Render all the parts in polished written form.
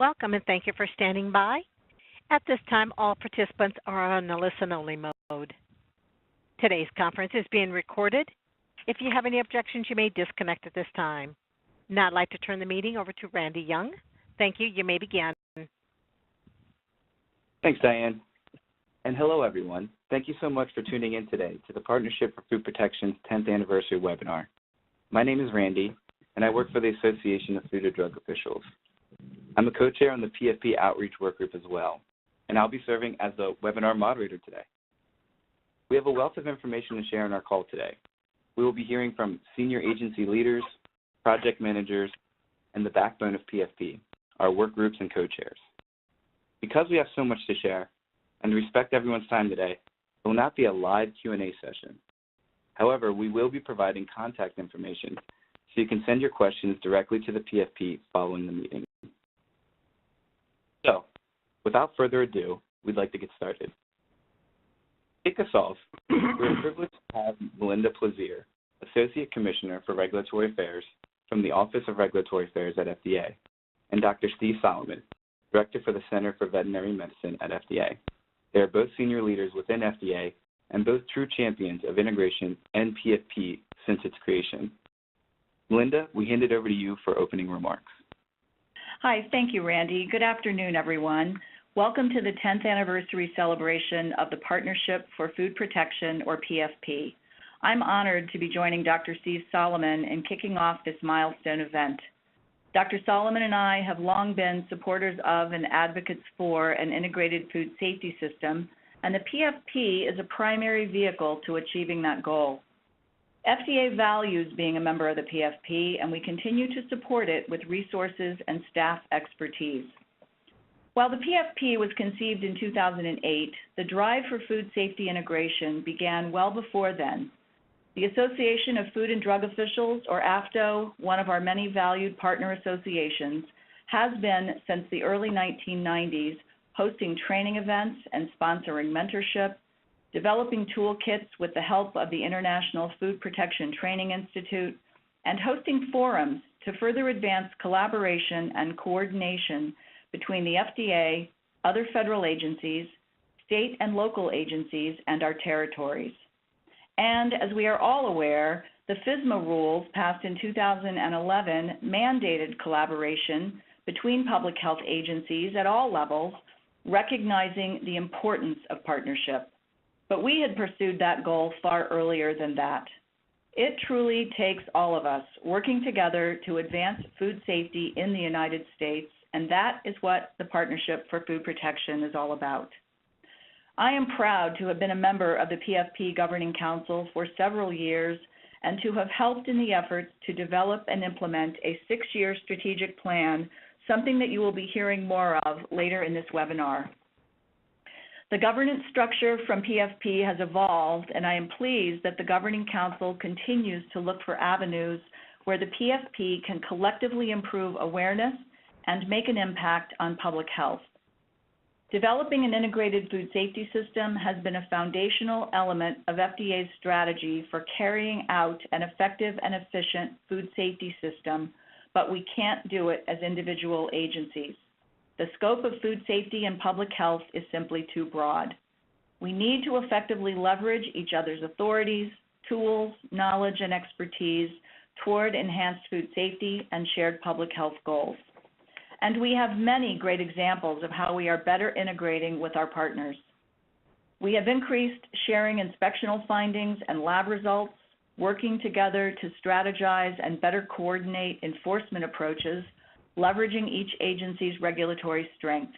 Welcome and thank you for standing by. At this time, all participants are on a listen-only mode. Today's conference is being recorded. If you have any objections, you may disconnect at this time. Now I'd like to turn the meeting over to Randy Young. Thank you. You may begin. Thanks, Diane. And hello, everyone. Thank you so much for tuning in today to the Partnership for Food Protection's 10th anniversary webinar. My name is Randy, and I work for the Association of Food and Drug Officials. I'm a co-chair on the PFP Outreach Work Group as well, and I'll be serving as the webinar moderator today. We have a wealth of information to share on our call today. We will be hearing from senior agency leaders, project managers, and the backbone of PFP, our work groups and co-chairs. Because we have so much to share, and to respect everyone's time today, it will not be a live Q&A session. However, we will be providing contact information so you can send your questions directly to the PFP following the meeting. So, without further ado, we'd like to get started. To kick us off, we're privileged to have Melinda Plaisir, Associate Commissioner for Regulatory Affairs from the Office of Regulatory Affairs at FDA, and Dr. Steve Solomon, Director for the Center for Veterinary Medicine at FDA. They are both senior leaders within FDA and both true champions of integration and PFP since its creation. Melinda, we hand it over to you for opening remarks. Hi, thank you, Randy. Good afternoon, everyone. Welcome to the 10th anniversary celebration of the Partnership for Food Protection, or PFP. I'm honored to be joining Dr. Steve Solomon in kicking off this milestone event. Dr. Solomon and I have long been supporters of and advocates for an integrated food safety system, and the PFP is a primary vehicle to achieving that goal. FDA values being a member of the PFP, and we continue to support it with resources and staff expertise. While the PFP was conceived in 2008, the drive for food safety integration began well before then. The Association of Food and Drug Officials, or AFDO, one of our many valued partner associations, has been since the early 1990s hosting training events and sponsoring mentorship, developing toolkits with the help of the International Food Protection Training Institute, and hosting forums to further advance collaboration and coordination between the FDA, other federal agencies, state and local agencies, and our territories. And as we are all aware, the FSMA rules passed in 2011 mandated collaboration between public health agencies at all levels, recognizing the importance of partnership. But we had pursued that goal far earlier than that. It truly takes all of us working together to advance food safety in the United States, and that is what the Partnership for Food Protection is all about. I am proud to have been a member of the PFP Governing Council for several years and to have helped in the efforts to develop and implement a 6-year strategic plan, something that you will be hearing more of later in this webinar. The governance structure from PFP has evolved, and I am pleased that the Governing Council continues to look for avenues where the PFP can collectively improve awareness and make an impact on public health. Developing an integrated food safety system has been a foundational element of FDA's strategy for carrying out an effective and efficient food safety system, but we can't do it as individual agencies. The scope of food safety and public health is simply too broad. We need to effectively leverage each other's authorities, tools, knowledge, and expertise toward enhanced food safety and shared public health goals. And we have many great examples of how we are better integrating with our partners. We have increased sharing inspectional findings and lab results, working together to strategize and better coordinate enforcement approaches, leveraging each agency's regulatory strengths.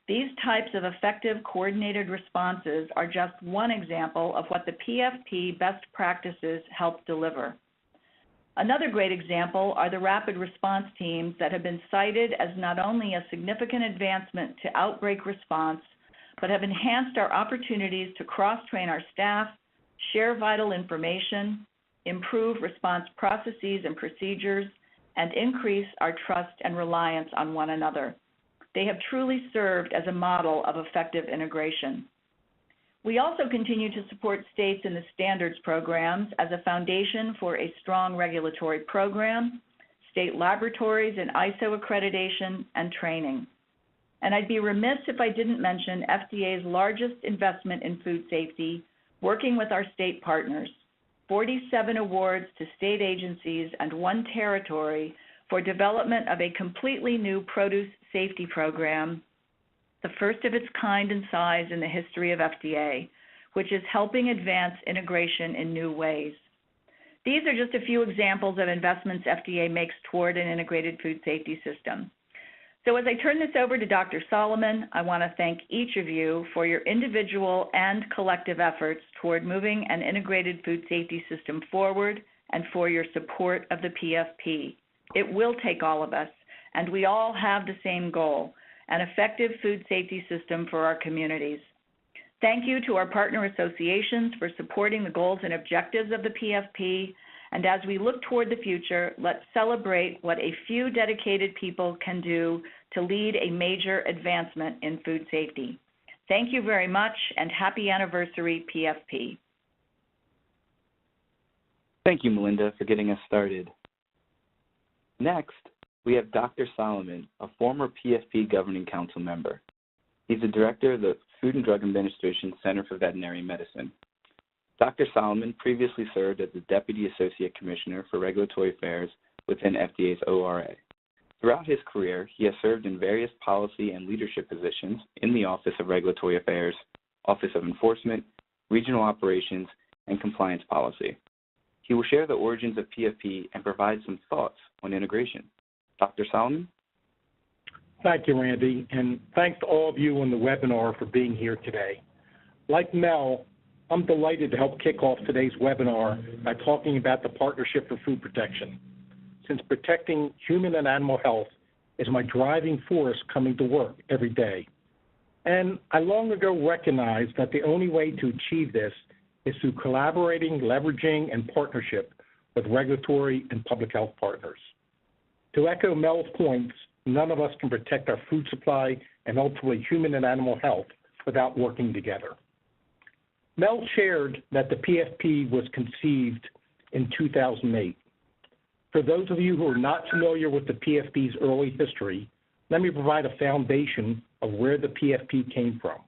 These types of effective coordinated responses are just one example of what the PFP best practices help deliver. Another great example are the rapid response teams that have been cited as not only a significant advancement to outbreak response, but have enhanced our opportunities to cross-train our staff, share vital information, improve response processes and procedures, and increase our trust and reliance on one another. They have truly served as a model of effective integration. We also continue to support states in the standards programs as a foundation for a strong regulatory program. state laboratories and ISO accreditation, and training. And I'd be remiss if I didn't mention FDA's largest investment in food safety, working with our state partners. 47 awards to state agencies and 1 territory for development of a completely new produce safety program, the first of its kind in size in the history of FDA, which is helping advance integration in new ways. These are just a few examples of investments FDA makes toward an integrated food safety system. So as I turn this over to Dr. Solomon, I want to thank each of you for your individual and collective efforts toward moving an integrated food safety system forward and for your support of the PFP. It will take all of us, and we all have the same goal, an effective food safety system for our communities. Thank you to our partner associations for supporting the goals and objectives of the PFP. And as we look toward the future, let's celebrate what a few dedicated people can do to lead a major advancement in food safety. Thank you very much, and happy anniversary, PFP. Thank you, Melinda, for getting us started. Next, we have Dr. Solomon, a former PFP Governing Council member. He's the director of the Food and Drug Administration Center for Veterinary Medicine. Dr. Solomon previously served as the Deputy Associate Commissioner for Regulatory Affairs within FDA's ORA. Throughout his career, he has served in various policy and leadership positions in the Office of Regulatory Affairs, Office of Enforcement, Regional Operations, and Compliance Policy. He will share the origins of PFP and provide some thoughts on integration. Dr. Solomon? Thank you, Randy, and thanks to all of you on the webinar for being here today. Like Mel, I'm delighted to help kick off today's webinar by talking about the Partnership for Food Protection, since protecting human and animal health is my driving force coming to work every day. And I long ago recognized that the only way to achieve this is through collaborating, leveraging, and partnership with regulatory and public health partners. To echo Mel's points, none of us can protect our food supply and ultimately human and animal health without working together. Mel shared that the PFP was conceived in 2008. For those of you who are not familiar with the PFP's early history, let me provide a foundation of where the PFP came from.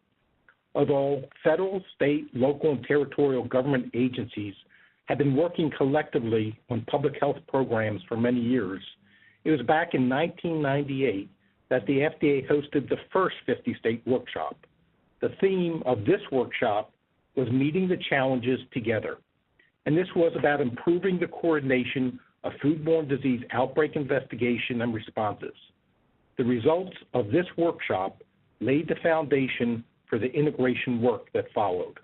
Although federal, state, local, and territorial government agencies have been working collectively on public health programs for many years, it was back in 1998 that the FDA hosted the first 50-state workshop. The theme of this workshop was meeting the challenges together. And this was about improving the coordination of foodborne disease outbreak investigation and responses. The results of this workshop laid the foundation for the integration work that followed.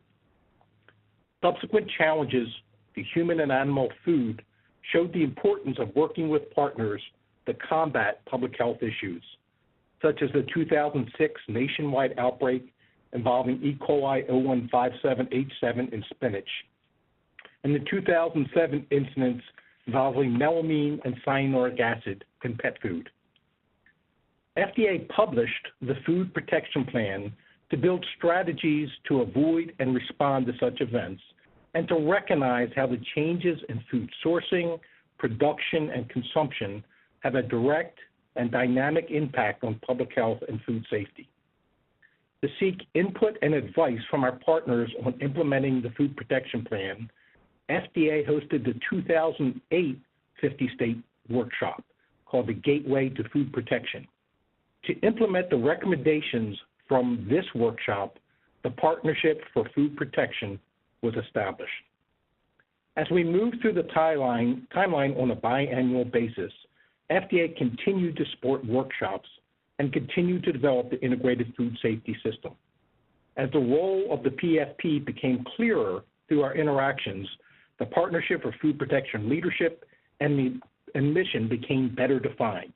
Subsequent challenges to human and animal food showed the importance of working with partners to combat public health issues, such as the 2006 nationwide outbreak involving E. coli 0157H7 in spinach, and the 2007 incidents involving melamine and cyanuric acid in pet food. FDA published the Food Protection Plan to build strategies to avoid and respond to such events and to recognize how the changes in food sourcing, production, and consumption have a direct and dynamic impact on public health and food safety. To seek input and advice from our partners on implementing the Food Protection Plan, FDA hosted the 2008 50-state workshop called the Gateway to Food Protection. To implement the recommendations from this workshop, the Partnership for Food Protection was established. As we move through the timeline on a biannual basis, FDA continued to support workshops and continued to develop the integrated food safety system. As the role of the PFP became clearer through our interactions, the Partnership for Food Protection leadership and mission became better defined.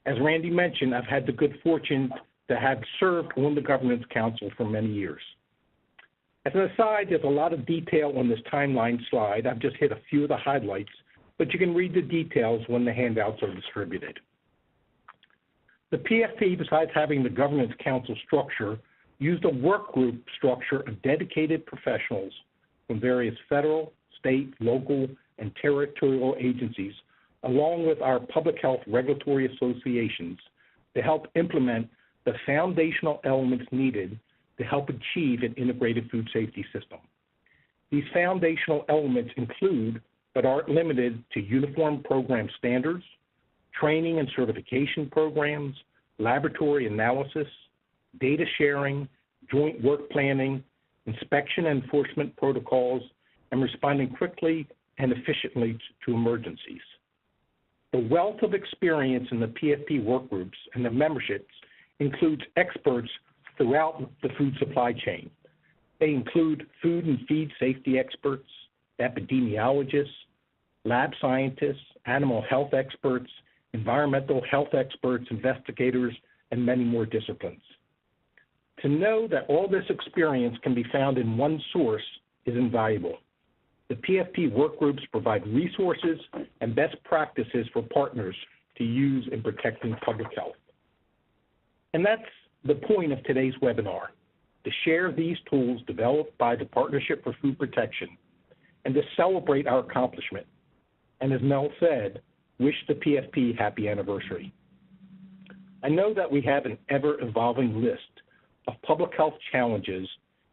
As Randy mentioned, I've had the good fortune to have served on the Governance Council for many years. As an aside, there's a lot of detail on this timeline slide. I've just hit a few of the highlights, but you can read the details when the handouts are distributed. The PFP, besides having the Governance Council structure, used a work group structure of dedicated professionals from various federal, state, local, and territorial agencies, along with our public health regulatory associations, to help implement the foundational elements needed to help achieve an integrated food safety system. These foundational elements include, but aren't limited to, uniform program standards, training and certification programs, laboratory analysis, data sharing, joint work planning, inspection and enforcement protocols, and responding quickly and efficiently to emergencies. The wealth of experience in the PFP work groups and the memberships includes experts throughout the food supply chain. They include food and feed safety experts, epidemiologists, lab scientists, animal health experts, environmental health experts, investigators, and many more disciplines. To know that all this experience can be found in one source is invaluable. The PFP work groups provide resources and best practices for partners to use in protecting public health. And that's the point of today's webinar, to share these tools developed by the Partnership for Food Protection and to celebrate our accomplishment. And as Mel said, wish the PFP happy anniversary. I know that we have an ever-evolving list of public health challenges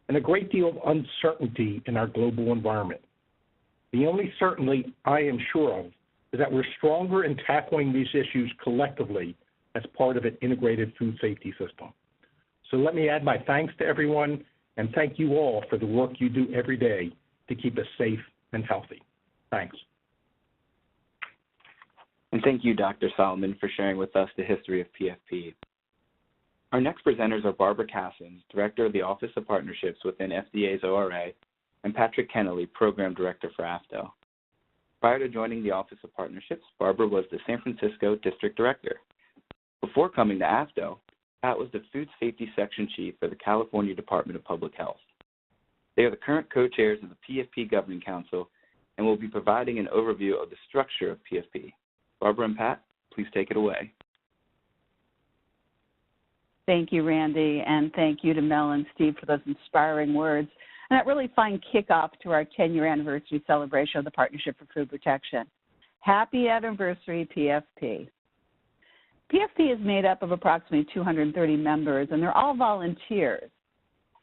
and a great deal of uncertainty in our global environment. The only certainty I am sure of is that we're stronger in tackling these issues collectively as part of an integrated food safety system. So let me add my thanks to everyone and thank you all for the work you do every day to keep us safe and healthy. Thanks. And thank you, Dr. Solomon, for sharing with us the history of PFP. Our next presenters are Barbara Cassins, Director of the Office of Partnerships within FDA's ORA, and Patrick Kennelly, Program Director for AFDO. Prior to joining the Office of Partnerships, Barbara was the San Francisco District Director. Before coming to AFDO, Pat was the Food Safety Section Chief for the California Department of Public Health. They are the current co-chairs of the PFP Governing Council and will be providing an overview of the structure of PFP. Barbara and Pat, please take it away. Thank you, Randy, and thank you to Mel and Steve for those inspiring words and that really fine kickoff to our 10-year anniversary celebration of the Partnership for Food Protection. Happy anniversary, PFP. PFP is made up of approximately 230 members, and they're all volunteers.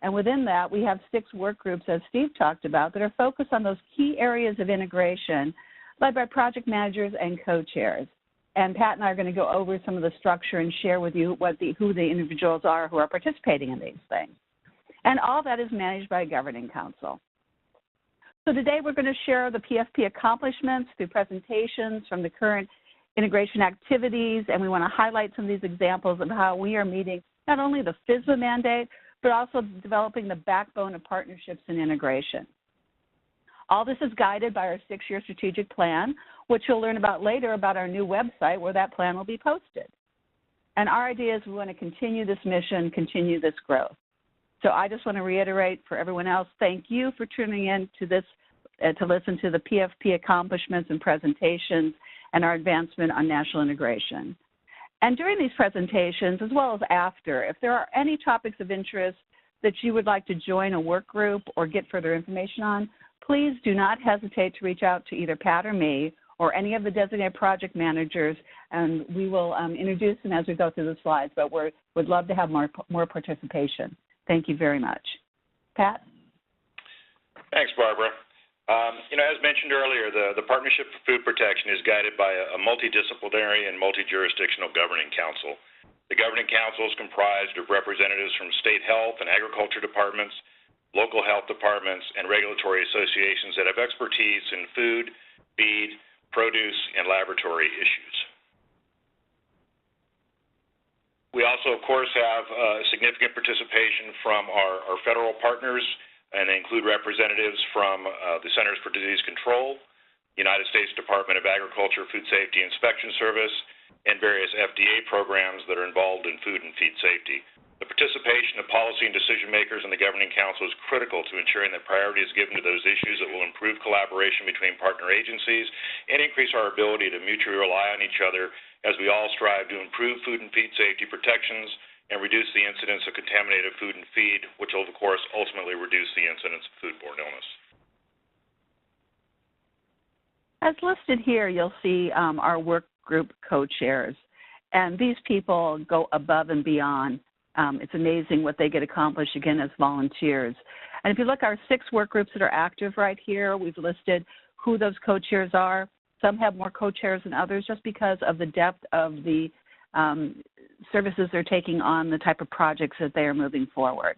And within that, we have 6 work groups, as Steve talked about, that are focused on those key areas of integration led by project managers and co-chairs. And Pat and I are going to go over some of the structure and share with you who the individuals are who are participating in these things. And all that is managed by a governing council. So today we're going to share the PFP accomplishments through presentations from the current integration activities, and we want to highlight some of these examples of how we are meeting not only the FSBA mandate, but also developing the backbone of partnerships and integration. All this is guided by our 6-year strategic plan, which you'll learn about later about our new website where that plan will be posted. And our idea is we want to continue this mission, continue this growth. So I just want to reiterate for everyone else, thank you for tuning in to this, to listen to the PFP accomplishments and presentations and our advancement on national integration. And during these presentations, as well as after, if there are any topics of interest that you would like to join a work group or get further information on, please do not hesitate to reach out to either Pat or me or any of the designated project managers, and we will introduce them as we go through the slides, but we would love to have more participation. Thank you very much. Pat? Thanks, Barbara. As mentioned earlier, the Partnership for Food Protection is guided by a multidisciplinary and multi-jurisdictional governing council. The governing council is comprised of representatives from state health and agriculture departments, local health departments, and regulatory associations that have expertise in food, feed, produce, and laboratory issues. We also, of course, have significant participation from our federal partners, and they include representatives from the Centers for Disease Control, United States Department of Agriculture Food Safety Inspection Service, and various FDA programs that are involved in food and feed safety. The participation of policy and decision makers in the governing council is critical to ensuring that priority is given to those issues that will improve collaboration between partner agencies and increase our ability to mutually rely on each other as we all strive to improve food and feed safety protections and reduce the incidence of contaminated food and feed, which will, of course, ultimately reduce the incidence of foodborne illness. As listed here, you'll see our work group co-chairs, and these people go above and beyond. It's amazing what they get accomplished, again, as volunteers. And if you look at our 6 work groups that are active right here, we've listed who those co-chairs are. Some have more co-chairs than others just because of the depth of the services they're taking on, the type of projects that they are moving forward.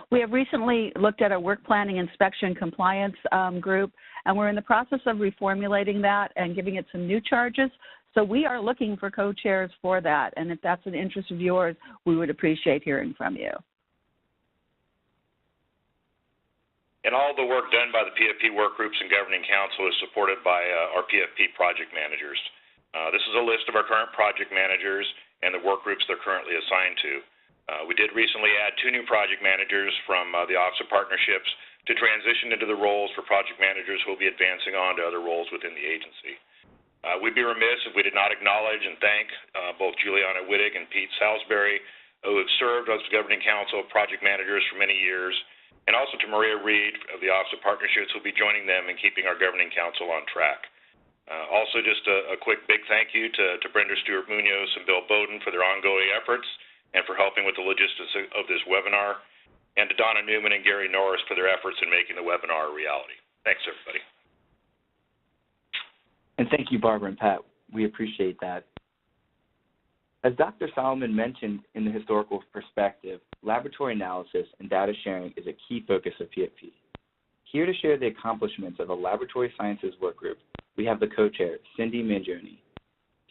We have recently looked at our work planning, inspection, compliance group, and we're in the process of reformulating that and giving it some new charges. So we are looking for co-chairs for that, and if that's an interest of yours, we would appreciate hearing from you. And all the work done by the PFP work groups and governing council is supported by our PFP project managers. This is a list of our current project managers and the work groups they're currently assigned to. We did recently add 2 new project managers from the Office of Partnerships to transition into the roles for project managers who will be advancing on to other roles within the agency. We'd be remiss if we did not acknowledge and thank both Juliana Wittig and Pete Salisbury, who have served as the governing council project managers for many years, and also to Maria Reed of the Office of Partnerships, who will be joining them in keeping our governing council on track. Also, just a quick big thank you to Brenda Stewart-Munoz and Bill Bowden for their ongoing efforts and for helping with the logistics of this webinar, and to Donna Newman and Gary Norris for their efforts in making the webinar a reality. Thanks, everybody. And thank you, Barbara and Pat. We appreciate that. As Dr. Solomon mentioned in the historical perspective, laboratory analysis and data sharing is a key focus of PFP. Here to share the accomplishments of a laboratory sciences work group, we have the co-chair, Cindy Mangione.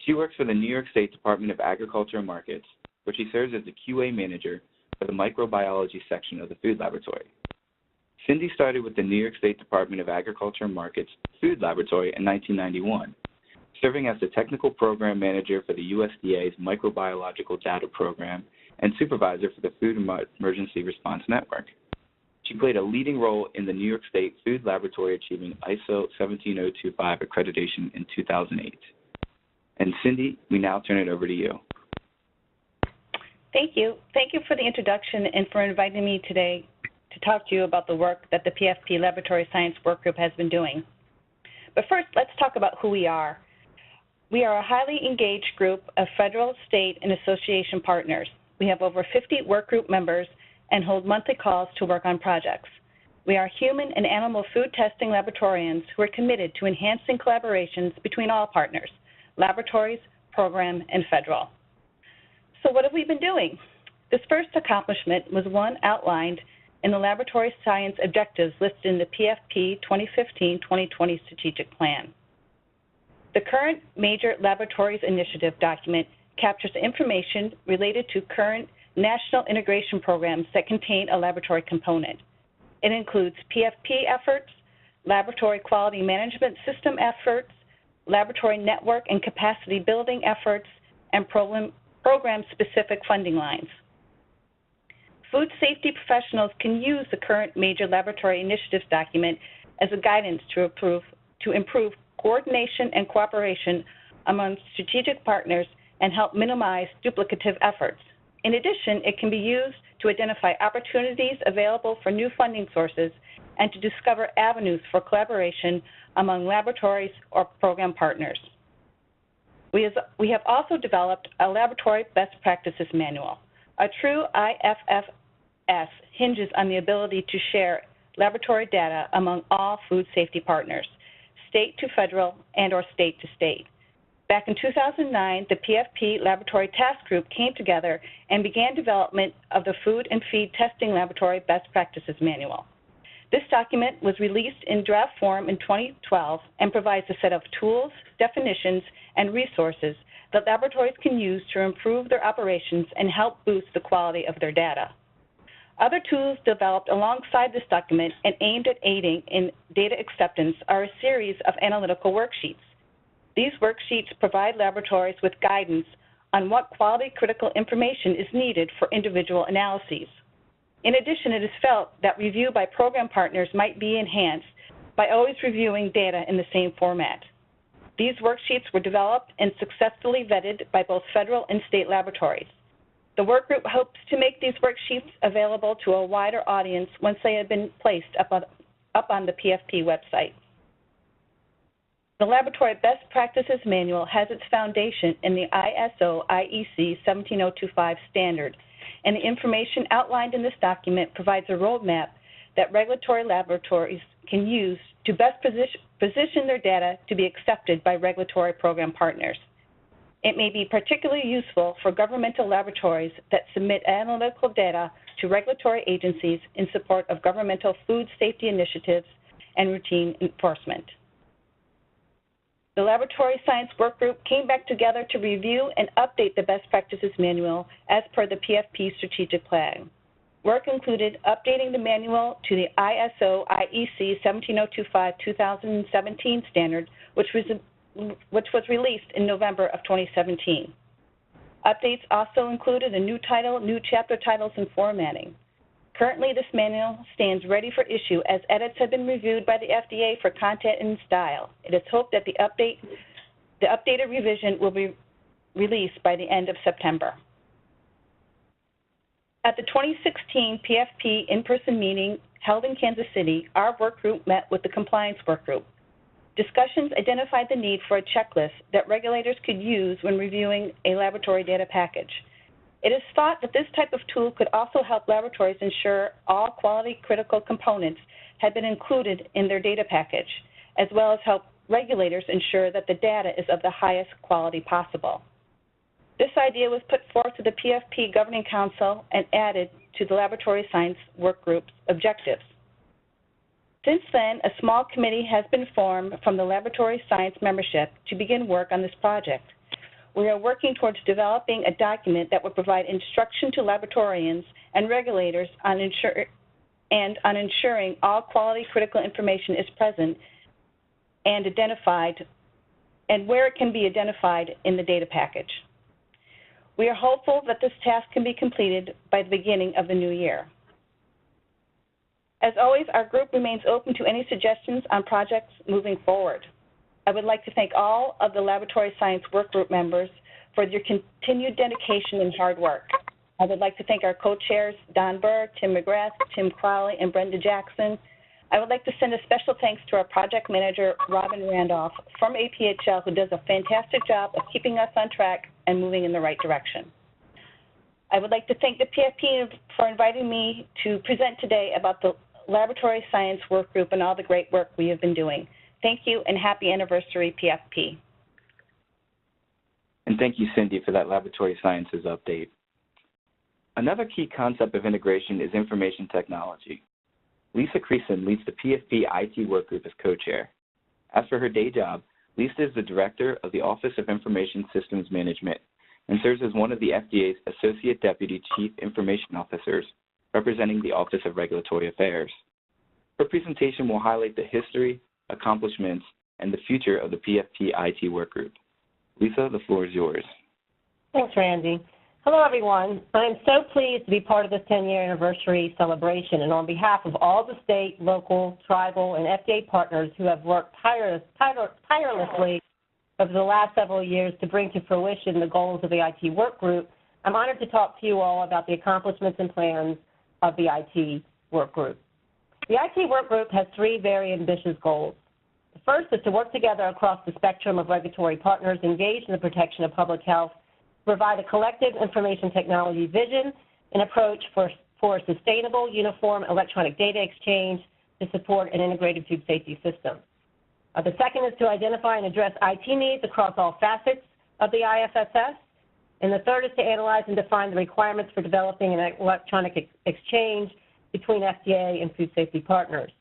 She works for the New York State Department of Agriculture and Markets, where she serves as the QA manager for the microbiology section of the food laboratory. Cindy started with the New York State Department of Agriculture and Markets Food Laboratory in 1991, serving as the technical program manager for the USDA's Microbiological Data Program and supervisor for the Food Emergency Response Network. She played a leading role in the New York State Food Laboratory achieving ISO 17025 accreditation in 2008. And Cindy, we now turn it over to you. Thank you. Thank you for the introduction and for inviting me today to talk to you about the work that the PFP Laboratory Science Work Group has been doing. But first, let's talk about who we are. We are a highly engaged group of federal, state, and association partners. We have over 50 work group members and hold monthly calls to work on projects. We are human and animal food testing laboratorians who are committed to enhancing collaborations between all partners, laboratories, program, and federal. So what have we been doing? This first accomplishment was one outlined in the laboratory science objectives listed in the PFP 2015-2020 strategic plan. The current Major Laboratories Initiative document captures information related to current national integration programs that contain a laboratory component. It includes PFP efforts, laboratory quality management system efforts, laboratory network and capacity building efforts, and program-specific funding lines. Food safety professionals can use the current Major Laboratory Initiatives document as a guidance to improve coordination and cooperation among strategic partners and help minimize duplicative efforts. In addition, it can be used to identify opportunities available for new funding sources and to discover avenues for collaboration among laboratories or program partners. We have also developed a laboratory best practices manual. A true IFFS hinges on the ability to share laboratory data among all food safety partners, state to federal and or state to state. Back in 2009, the PFP Laboratory Task Group came together and began development of the Food and Feed Testing Laboratory Best Practices Manual. This document was released in draft form in 2012 and provides a set of tools, definitions, and resources that laboratories can use to improve their operations and help boost the quality of their data. Other tools developed alongside this document and aimed at aiding in data acceptance are a series of analytical worksheets. These worksheets provide laboratories with guidance on what quality critical information is needed for individual analyses. In addition, it is felt that review by program partners might be enhanced by always reviewing data in the same format. These worksheets were developed and successfully vetted by both federal and state laboratories. The work group hopes to make these worksheets available to a wider audience once they have been placed up on the PFP website. The Laboratory Best Practices Manual has its foundation in the ISO IEC 17025 standard, and the information outlined in this document provides a roadmap that regulatory laboratories can use to best position their data to be accepted by regulatory program partners. It may be particularly useful for governmental laboratories that submit analytical data to regulatory agencies in support of governmental food safety initiatives and routine enforcement. The Laboratory Science Workgroup came back together to review and update the Best Practices Manual as per the PFP strategic plan. Work included updating the manual to the ISO IEC 17025-2017 standard, which was released in November of 2017. Updates also included a new title, new chapter titles, and formatting. Currently, this manual stands ready for issue as edits have been reviewed by the FDA for content and style. It is hoped that the updated revision will be released by the end of September. At the 2016 PFP in-person meeting held in Kansas City, our work group met with the Compliance Work Group. Discussions identified the need for a checklist that regulators could use when reviewing a laboratory data package. It is thought that this type of tool could also help laboratories ensure all quality critical components have been included in their data package, as well as help regulators ensure that the data is of the highest quality possible. This idea was put forth to the PFP Governing Council and added to the Laboratory Science Work Group's objectives. Since then, a small committee has been formed from the Laboratory Science membership to begin work on this project. We are working towards developing a document that would provide instruction to laboratorians and regulators on ensuring all quality critical information is present and identified, and where it can be identified in the data package. We are hopeful that this task can be completed by the beginning of the new year. As always, our group remains open to any suggestions on projects moving forward. I would like to thank all of the Laboratory Science Workgroup members for their continued dedication and hard work. I would like to thank our co-chairs, Don Burr, Tim McGrath, Tim Crowley, and Brenda Jackson. I would like to send a special thanks to our project manager, Robin Randolph, from APHL, who does a fantastic job of keeping us on track and moving in the right direction. I would like to thank the PFP for inviting me to present today about the Laboratory Science Workgroup and all the great work we have been doing. Thank you, and happy anniversary, PFP. And thank you, Cindy, for that laboratory sciences update. Another key concept of integration is information technology. Lisa Creason leads the PFP IT Workgroup as co-chair. As for her day job, Lisa is the director of the Office of Information Systems Management and serves as one of the FDA's Associate Deputy Chief Information Officers, representing the Office of Regulatory Affairs. Her presentation will highlight the history, accomplishments, and the future of the PFP IT Workgroup. Lisa, the floor is yours. Thanks, Randy. Hello, everyone. I am so pleased to be part of this 10-year anniversary celebration, and on behalf of all the state, local, tribal, and FDA partners who have worked tirelessly over the last several years to bring to fruition the goals of the IT Workgroup, I'm honored to talk to you all about the accomplishments and plans of the IT Workgroup. The IT Workgroup has three very ambitious goals. The first is to work together across the spectrum of regulatory partners engaged in the protection of public health to provide a collective information technology vision and approach for sustainable, uniform electronic data exchange to support an integrated food safety system. The second is to identify and address IT needs across all facets of the IFSS. And the third is to analyze and define the requirements for developing an electronic exchange between FDA and food safety partners.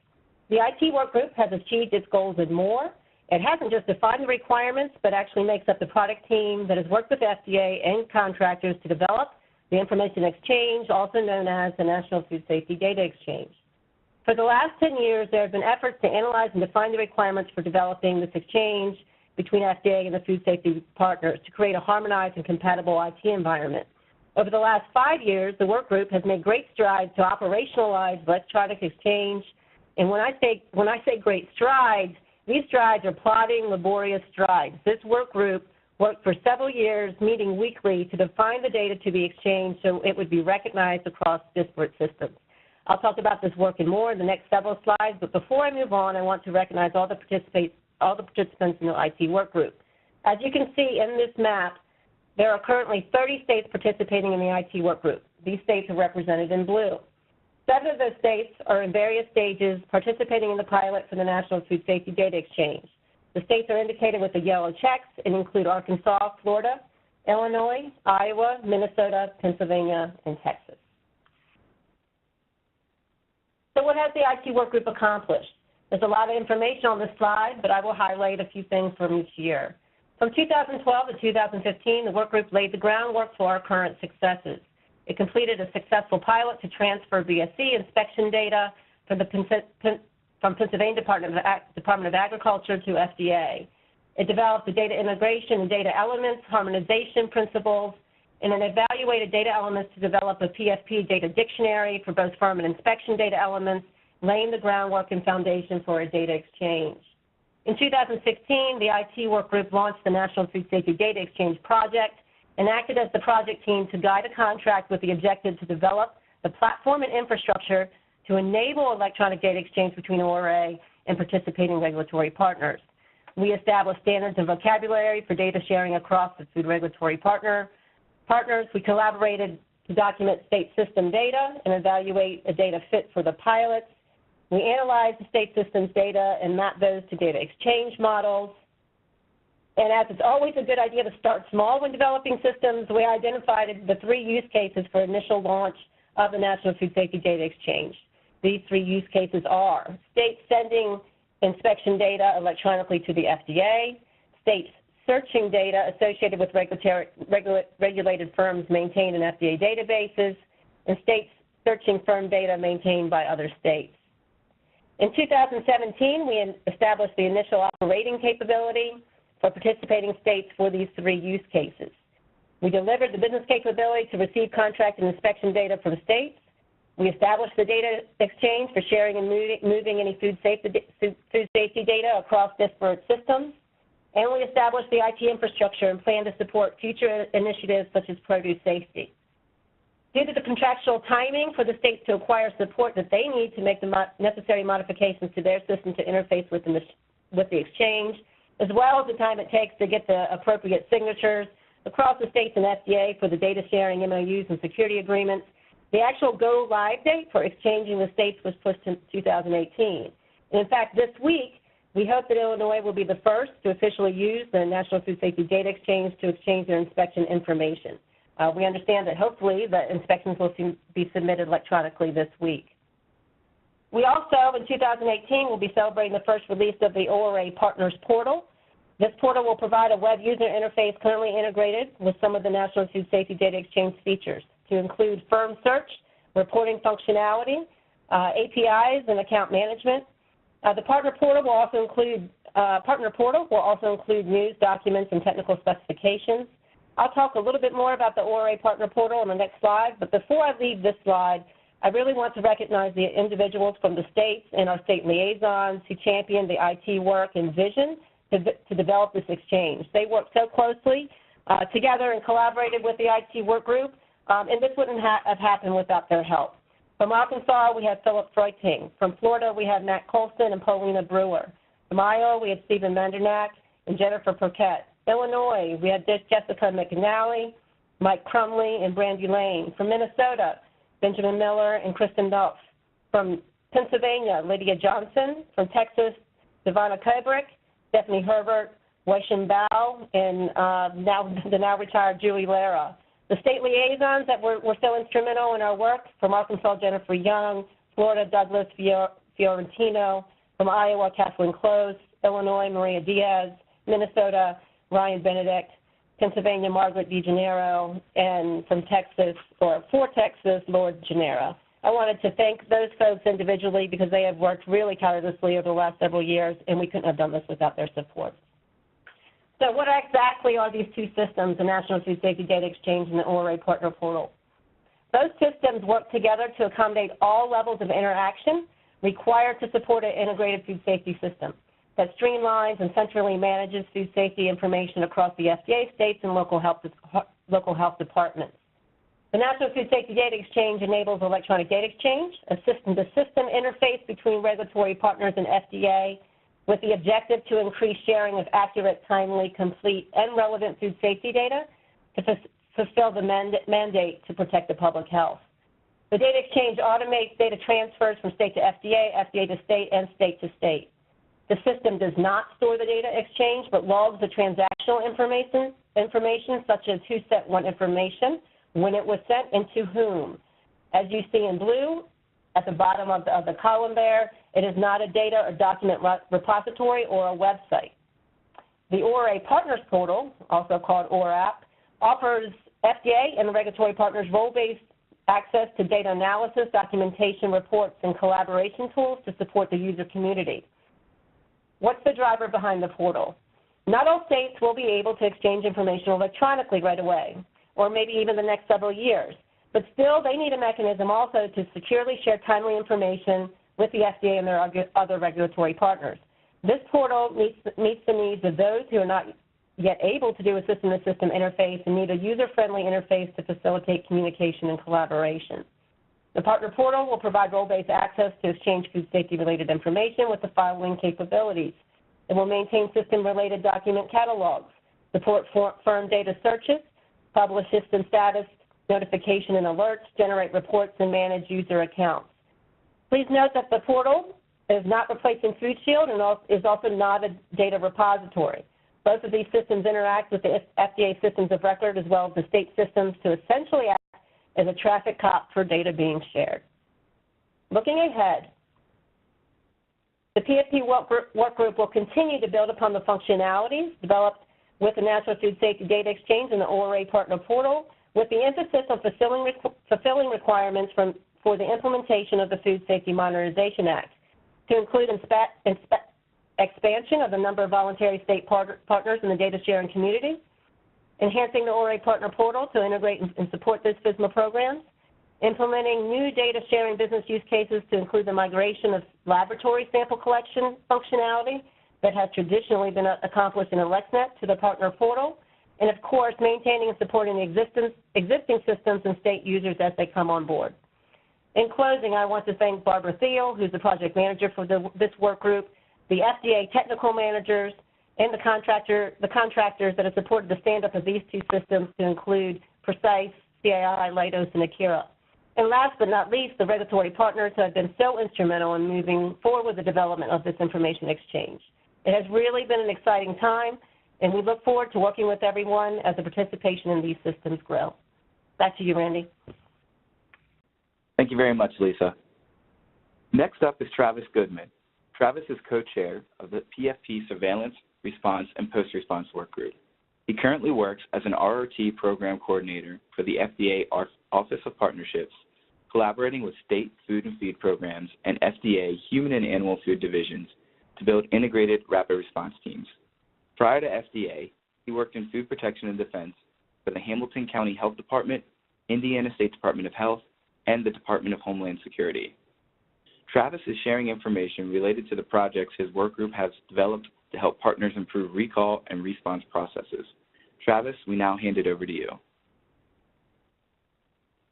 The IT Workgroup has achieved its goals and more. It hasn't just defined the requirements, but actually makes up the product team that has worked with FDA and contractors to develop the information exchange, also known as the National Food Safety Data Exchange. For the last 10 years, there have been efforts to analyze and define the requirements for developing this exchange between FDA and the food safety partners to create a harmonized and compatible IT environment. Over the last 5 years, the work group has made great strides to operationalize electronic exchange. And when I say great strides, these strides are plodding, laborious strides. This work group worked for several years, meeting weekly, to define the data to be exchanged so it would be recognized across disparate systems. I'll talk about this work and more in the next several slides, but before I move on, I want to recognize all the participants in the IT work group. As you can see in this map, there are currently 30 states participating in the IT work group. These states are represented in blue. 7 of those states are in various stages participating in the pilot for the National Food Safety Data Exchange. The states are indicated with the yellow checks and include Arkansas, Florida, Illinois, Iowa, Minnesota, Pennsylvania, and Texas. So what has the IT work group accomplished? There's a lot of information on this slide, but I will highlight a few things from each year. From 2012 to 2015, the work group laid the groundwork for our current successes. It completed a successful pilot to transfer BSC inspection data from Pennsylvania Department of Agriculture to FDA. It developed the data integration and data elements, harmonization principles, and then evaluated data elements to develop a PFP data dictionary for both firm and inspection data elements, laying the groundwork and foundation for a data exchange. In 2016, the IT work group launched the National Food Safety Data Exchange project and acted as the project team to guide a contract with the objective to develop the platform and infrastructure to enable electronic data exchange between ORA and participating regulatory partners. We established standards and vocabulary for data sharing across the food regulatory partners. We collaborated to document state system data and evaluate a data fit for the pilots. We analyzed the state systems data and mapped those to data exchange models. And as it's always a good idea to start small when developing systems, we identified the 3 use cases for initial launch of the National Food Safety Data Exchange. These 3 use cases are states sending inspection data electronically to the FDA, states searching data associated with regulated firms maintained in FDA databases, and states searching firm data maintained by other states. In 2017, we established the initial operating capability for participating states for these 3 use cases. We delivered the business capability to receive contract and inspection data from states. We established the data exchange for sharing and moving any food safety data across disparate systems. And we established the IT infrastructure and plan to support future initiatives such as produce safety. Due to the contractual timing for the states to acquire support that they need to make the necessary modifications to their system to interface with the exchange, as well as the time it takes to get the appropriate signatures across the states and FDA for the data sharing MOUs and security agreements, the actual go-live date for exchanging the states was pushed to 2018. And in fact, this week, we hope that Illinois will be the first to officially use the National Food Safety Data Exchange to exchange their inspection information. We understand that hopefully the inspections will be submitted electronically this week. We also, in 2018, will be celebrating the first release of the ORA Partners Portal. This portal will provide a web user interface currently integrated with some of the National Food Safety Data Exchange features to include firm search, reporting functionality, APIs, and account management. The Partner Portal will also include news, documents, and technical specifications. I'll talk a little bit more about the ORA Partner Portal on the next slide, but before I leave this slide, I really want to recognize the individuals from the states and our state liaisons who championed the IT work and vision to develop this exchange. They worked so closely together and collaborated with the IT work group, and this wouldn't have happened without their help. From Arkansas, we have Philip Freuting. From Florida, we have Matt Colston and Paulina Brewer. From Iowa, we have Stephen Vandernack and Jennifer Perquette. Illinois, we have Jessica McNally, Mike Crumley, and Brandy Lane. From Minnesota, Benjamin Miller and Kristen Duff. From Pennsylvania, Lydia Johnson. From Texas, Devonna Kubrick, Stephanie Herbert, Weishin Bao, and the now retired Julie Lara. The state liaisons that were so instrumental in our work, from Arkansas, Jennifer Young, Florida, Douglas Fiorentino, from Iowa, Kathleen Close, Illinois, Maria Diaz, Minnesota, Ryan Benedict, Pennsylvania, Margaret DeGennaro, and from Texas, or for Texas, Lord Gennaro. I wanted to thank those folks individually because they have worked really tirelessly over the last several years, and we couldn't have done this without their support. So what exactly are these 2 systems, the National Food Safety Data Exchange and the ORA Partner Portal? Those systems work together to accommodate all levels of interaction required to support an integrated food safety system that streamlines and centrally manages food safety information across the FDA, states, and local health departments. The National Food Safety Data Exchange enables electronic data exchange, a system-to-system interface between regulatory partners and FDA, with the objective to increase sharing of accurate, timely, complete, and relevant food safety data to fulfill the mandate to protect the public health. The data exchange automates data transfers from state to FDA, FDA to state, and state to state. The system does not store the data exchange, but logs the transactional information such as who sent what information, when it was sent, and to whom. As you see in blue, at the bottom of the column there, it is not a data or document repository or a website. The ORA Partners Portal, also called ORAP, offers FDA and the regulatory partners role-based access to data analysis, documentation, reports, and collaboration tools to support the user community. What's the driver behind the portal? Not all states will be able to exchange information electronically right away, or maybe even the next several years. But still, they need a mechanism also to securely share timely information with the FDA and their other regulatory partners. This portal meets the needs of those who are not yet able to do a system-to-system interface and need a user-friendly interface to facilitate communication and collaboration. The partner portal will provide role-based access to exchange food safety-related information with the following capabilities. It will maintain system-related document catalogs, support firm data searches, publish system status, notification and alerts, generate reports, and manage user accounts. Please note that the portal is not replacing Food Shield and is also not a data repository. Both of these systems interact with the FDA systems of record as well as the state systems to essentially act as a traffic cop for data being shared. Looking ahead, the PFP work group will continue to build upon the functionalities developed with the National Food Safety Data Exchange and the ORA Partner Portal, with the emphasis on fulfilling requirements for the implementation of the Food Safety Modernization Act, to include expansion of the number of voluntary state partners in the data sharing community, enhancing the ORA Partner Portal to integrate and support those FSMA programs, implementing new data sharing business use cases to include the migration of laboratory sample collection functionality that has traditionally been accomplished in AlexNet to the Partner Portal, and of course, maintaining and supporting the existing systems and state users as they come on board. In closing, I want to thank Barbara Thiel, who's the project manager for this work group, the FDA technical managers, and the contractors that have supported the stand-up of these two systems to include Precise, CAI, Leidos, and Akira. And last but not least, the regulatory partners who have been so instrumental in moving forward with the development of this information exchange. It has really been an exciting time, and we look forward to working with everyone as the participation in these systems grow. Back to you, Randy. Thank you very much, Lisa. Next up is Travis Goodman. Travis is co-chair of the PFP Surveillance, Response, and Post-Response Work Group. He currently works as an RRT program coordinator for the FDA Office of Partnerships, collaborating with state food and feed programs and FDA human and animal food divisions to build integrated rapid response teams. Prior to FDA, he worked in food protection and defense for the Hamilton County Health Department, Indiana State Department of Health, and the Department of Homeland Security. Travis is sharing information related to the projects his work group has developed to help partners improve recall and response processes. Travis, we now hand it over to you.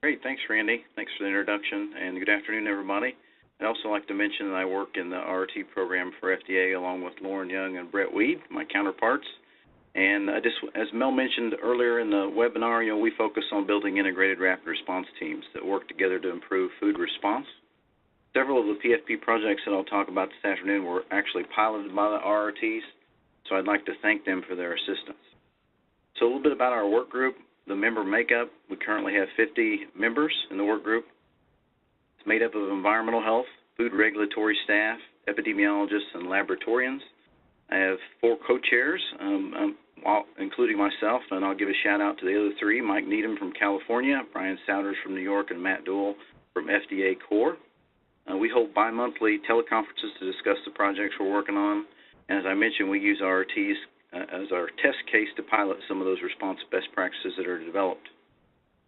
Great, thanks Randy. Thanks for the introduction, and good afternoon everybody. I'd also like to mention that I work in the RRT program for FDA along with Lauren Young and Brett Weed, my counterparts. And as Mel mentioned earlier in the webinar, we focus on building integrated rapid response teams that work together to improve food response. Several of the PFP projects that I'll talk about this afternoon were actually piloted by the RRTs, so I'd like to thank them for their assistance. So a little bit about our work group, the member makeup. We currently have 50 members in the work group. It's made up of environmental health, food regulatory staff, epidemiologists, and laboratorians. I have 4 co-chairs, including myself, and I'll give a shout out to the other 3, Mike Needham from California, Brian Souders from New York, and Matt Duell from FDA Core. We hold bi-monthly teleconferences to discuss the projects we're working on, and as I mentioned, we use RRTs as our test case to pilot some of those response best practices that are developed.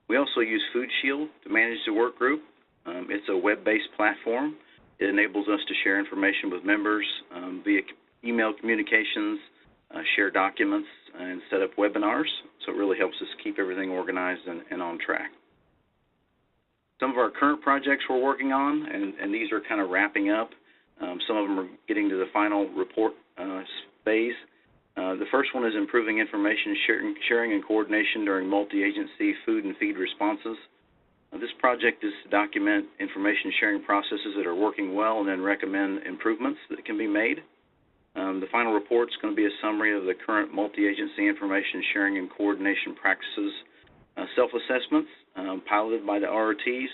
We also use Food Shield to manage the work group. It's a web-based platform. It enables us to share information with members via email communications, share documents, and set up webinars, so it really helps us keep everything organized and on track. Some of our current projects we're working on, and these are kind of wrapping up. Some of them are getting to the final report phase. The first one is improving information sharing and coordination during multi-agency food and feed responses. This project is to document information sharing processes that are working well and then recommend improvements that can be made. The final report is going to be a summary of the current multi-agency information sharing and coordination practices, self-assessments piloted by the RRTs,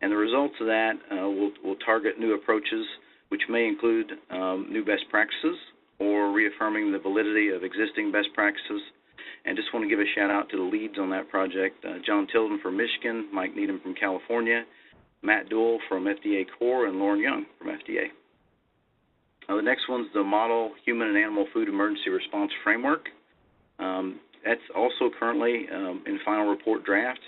and the results of that will target new approaches, which may include new best practices or reaffirming the validity of existing best practices. And just want to give a shout out to the leads on that project, John Tilden from Michigan, Mike Needham from California, Matt Duell from FDA Core, and Lauren Young from FDA. The next one's the Model Human and Animal Food Emergency Response Framework. That's also currently in final report draft.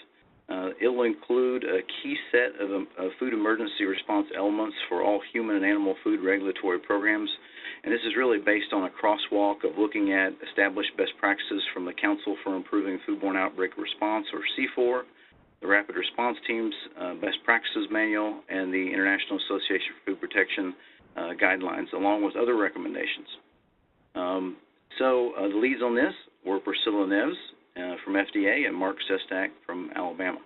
It will include a key set of food emergency response elements for all human and animal food regulatory programs. And this is really based on a crosswalk of looking at established best practices from the Council for Improving Foodborne Outbreak Response, or C4, the Rapid Response Team's Best Practices Manual, and the International Association for Food Protection guidelines, along with other recommendations. The leads on this were Priscilla Neves from FDA and Mark Sestak from Alabama.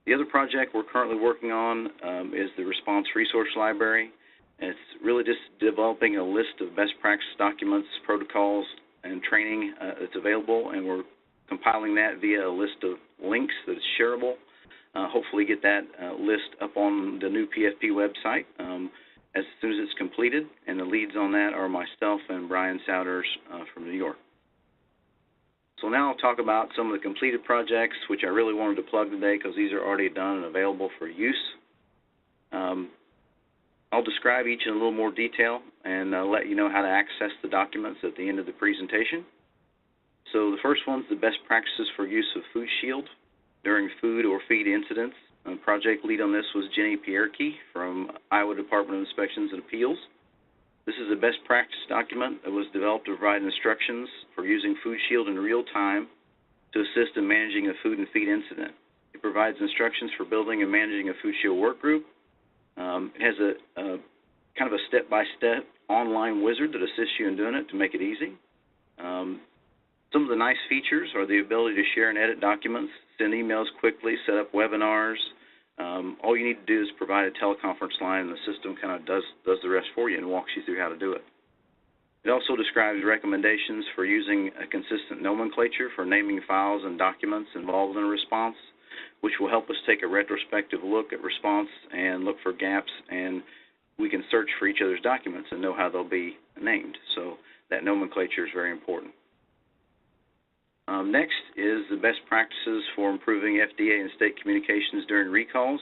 The other project we're currently working on is the Response Resource Library. It's really just developing a list of best practice documents, protocols, and training that's available, and we're compiling that via a list of links that is shareable. Hopefully get that list up on the new PFP website as soon as it's completed, and the leads on that are myself and Brian Souders from New York. So now I'll talk about some of the completed projects, which I really wanted to plug today because these are already done and available for use. I'll describe each in a little more detail and let you know how to access the documents at the end of the presentation. So the first one's the best practices for use of Food Shield during food or feed incidents. Project lead on this was Jenny Pierke from Iowa Department of Inspections and Appeals. This is a best practice document that was developed to provide instructions for using Food Shield in real time to assist in managing a food and feed incident. It provides instructions for building and managing a Food Shield work group. It has a kind of a step-by-step online wizard that assists you in doing it to make it easy. Some of the nice features are the ability to share and edit documents, send emails quickly, set up webinars. All you need to do is provide a teleconference line, and the system kind of does the rest for you and walks you through how to do it. It also describes recommendations for using a consistent nomenclature for naming files and documents involved in a response, which will help us take a retrospective look at response and look for gaps, and we can search for each other's documents and know how they'll be named. So that nomenclature is very important. Next is the best practices for improving FDA and state communications during recalls.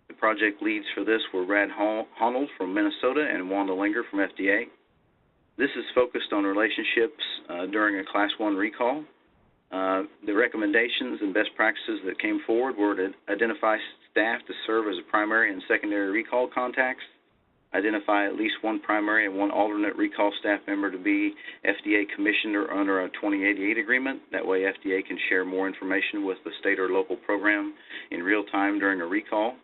The project leads for this were Brad Honnold from Minnesota and Wanda Linger from FDA. This is focused on relationships during a Class 1 recall. The recommendations and best practices that came forward were to identify staff to serve as a primary and secondary recall contacts, identify at least one primary and one alternate recall staff member to be FDA commissioned or under a 2088 agreement. That way FDA can share more information with the state or local program in real time during a recall.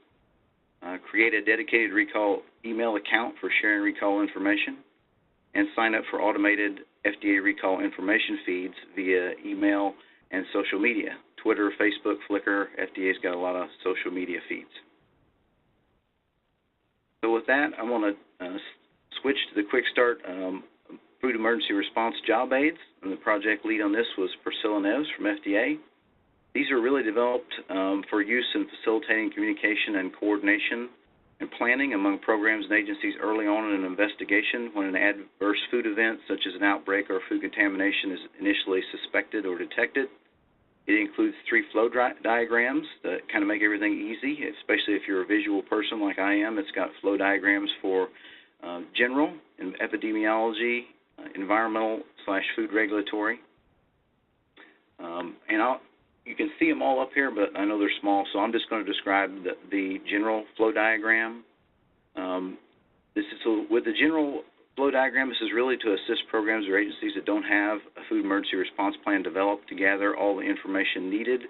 Create a dedicated recall email account for sharing recall information, and sign up for automated FDA recall information feeds via email and social media. Twitter, Facebook, Flickr, FDA's got a lot of social media feeds. So with that, I want to switch to the Quick Start Food Emergency Response Job Aids, and the project lead on this was Priscilla Neves from FDA. These are really developed for use in facilitating communication and coordination and planning among programs and agencies early on in an investigation when an adverse food event, such as an outbreak or food contamination, is initially suspected or detected. It includes 3 flow diagrams that kind of make everything easy, especially if you're a visual person like I am. It's got flow diagrams for general and epidemiology, environmental/food regulatory. You can see them all up here, but I know they're small, so I'm just going to describe the general flow diagram. With the general flow diagram, this is really to assist programs or agencies that don't have a food emergency response plan developed to gather all the information needed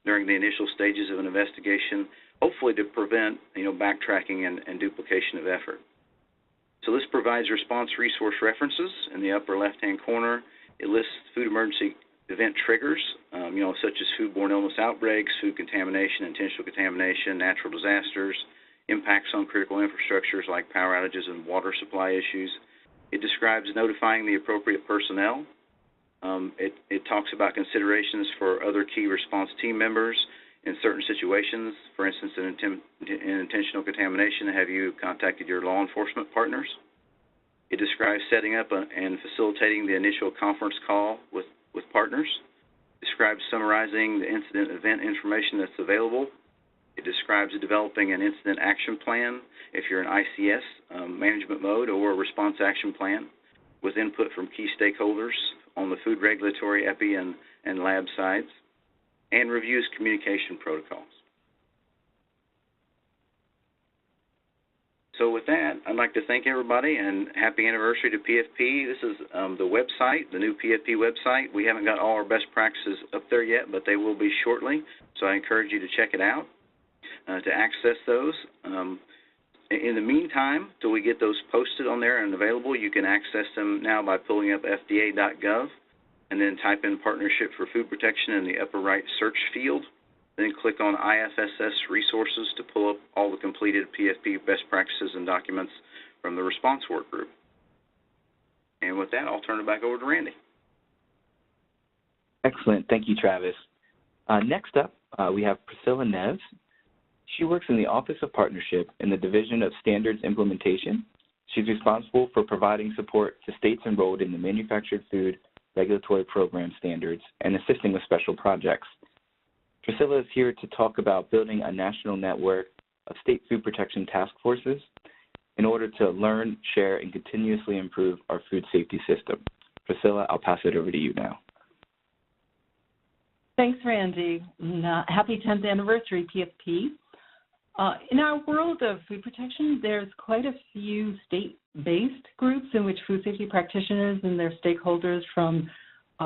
during the initial stages of an investigation, hopefully to prevent backtracking and duplication of effort. So this provides response resource references in the upper left-hand corner. It lists food emergency event triggers, such as foodborne illness outbreaks, food contamination, intentional contamination, natural disasters, impacts on critical infrastructures like power outages and water supply issues. It describes notifying the appropriate personnel. It talks about considerations for other key response team members in certain situations. For instance, in intentional contamination, have you contacted your law enforcement partners? It describes setting up and facilitating the initial conference call with partners. It describes summarizing the incident event information that's available. It describes developing an incident action plan if you're in ICS management mode, or a response action plan with input from key stakeholders on the food regulatory, EPI, and lab sides, and reviews communication protocols. So with that, I'd like to thank everybody and happy anniversary to PFP. This is the website, the new PFP website. We haven't got all our best practices up there yet, but they will be shortly, so I encourage you to check it out to access those. In the meantime, till we get those posted on there and available, you can access them now by pulling up fda.gov and then type in Partnership for Food Protection in the upper right search field. Then click on IFSS Resources to pull up all the completed PFP best practices and documents from the response work group. And with that, I'll turn it back over to Randy. Excellent. Thank you, Travis. Next up, we have Priscilla Neves. She works in the Office of Partnership in the Division of Standards Implementation. She's responsible for providing support to states enrolled in the Manufactured Food Regulatory Program standards and assisting with special projects. Priscilla is here to talk about building a national network of state food protection task forces in order to learn, share, and continuously improve our food safety system. Priscilla, I'll pass it over to you now. Thanks, Randy. Happy 10th anniversary, PFP. In our world of food protection, there's quite a few state-based groups in which food safety practitioners and their stakeholders from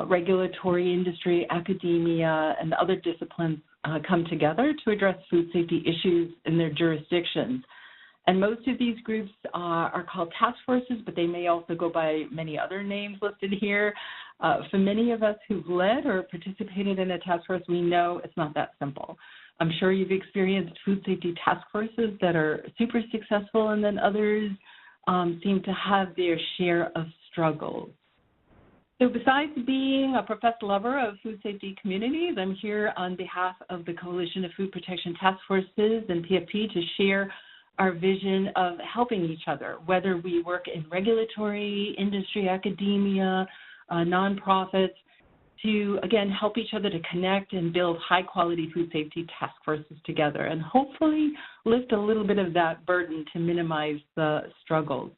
regulatory industry, academia, and other disciplines come together to address food safety issues in their jurisdictions. And most of these groups are called task forces, but they may also go by many other names listed here. For many of us who've led or participated in a task force, we know it's not that simple. I'm sure you've experienced food safety task forces that are super successful, and then others seem to have their share of struggles. So besides being a professed lover of food safety communities, I'm here on behalf of the Coalition of Food Protection Task Forces and PFP to share our vision of helping each other, whether we work in regulatory, industry, academia, nonprofits, to, again, help each other to connect and build high-quality food safety task forces together and hopefully lift a little bit of that burden to minimize the struggles.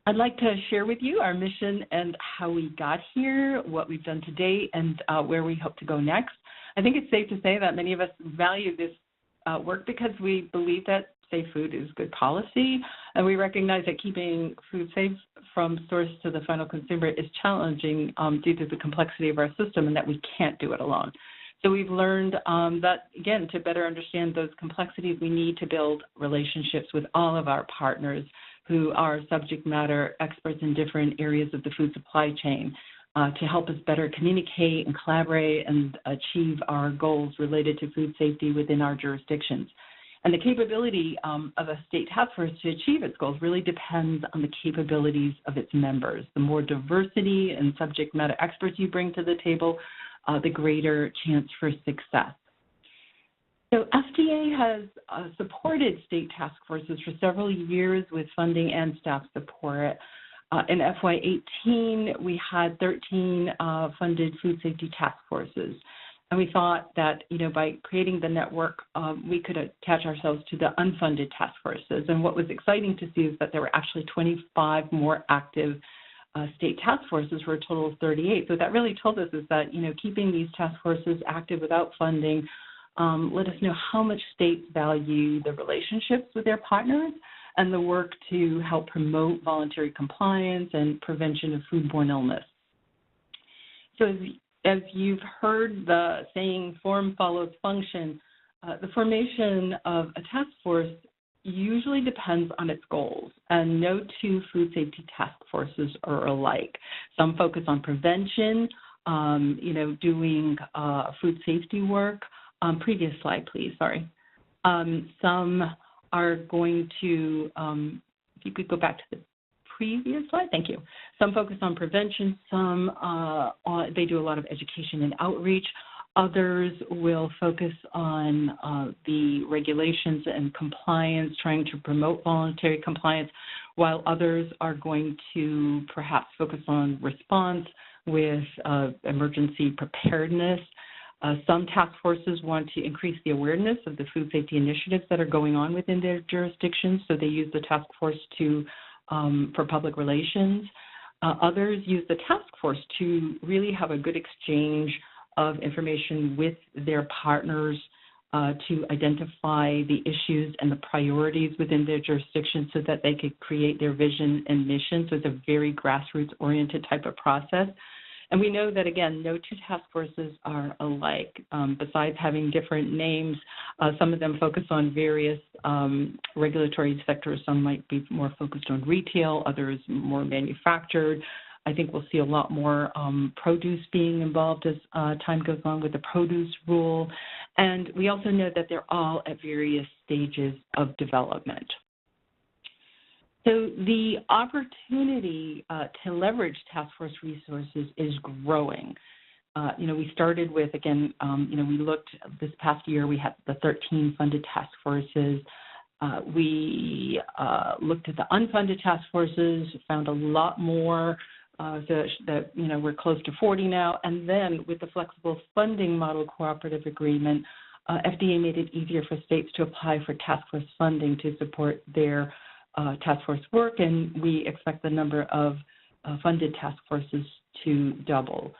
I'd like to share with you our mission and how we got here, what we've done to date, and where we hope to go next. I think it's safe to say that many of us value this work because we believe that safe food is good policy, and we recognize that keeping food safe from source to the final consumer is challenging due to the complexity of our system and that we can't do it alone. So we've learned that, again, to better understand those complexities, we need to build relationships with all of our partners who are subject matter experts in different areas of the food supply chain to help us better communicate and collaborate and achieve our goals related to food safety within our jurisdictions. And the capability of a state task force to achieve its goals really depends on the capabilities of its members. The more diversity and subject matter experts you bring to the table, the greater chance for success. So FDA has supported state task forces for several years with funding and staff support. In FY18, we had 13 funded food safety task forces. And we thought that, by creating the network, we could attach ourselves to the unfunded task forces. And what was exciting to see is that there were actually 25 more active state task forces for a total of 38. So what that really told us is that, keeping these task forces active without funding let us know how much states value the relationships with their partners and the work to help promote voluntary compliance and prevention of foodborne illness. So as you've heard the saying, form follows function, the formation of a task force usually depends on its goals, and no two food safety task forces are alike. Some focus on prevention, doing food safety work. Previous slide, please, sorry. Some are going to, if you could go back to the previous slide, thank you. Some focus on prevention, some they do a lot of education and outreach. Others will focus on the regulations and compliance, trying to promote voluntary compliance, while others are going to perhaps focus on response with emergency preparedness. Some task forces want to increase the awareness of the food safety initiatives that are going on within their jurisdictions, so they use the task force for public relations. Others use the task force to really have a good exchange of information with their partners to identify the issues and the priorities within their jurisdiction so that they could create their vision and mission. So it's a very grassroots-oriented type of process. And we know that, again, no two task forces are alike. Besides having different names, some of them focus on various regulatory sectors. Some might be more focused on retail, others more manufactured. I think we'll see a lot more produce being involved as time goes on with the produce rule. And we also know that they're all at various stages of development. So the opportunity to leverage task force resources is growing. We started with, again, we looked this past year, we had the 13 funded task forces. We looked at the unfunded task forces, found a lot more. We're close to 40 now. And then with the flexible funding model cooperative agreement, FDA made it easier for states to apply for task force funding to support their task force work, and we expect the number of funded task forces to double.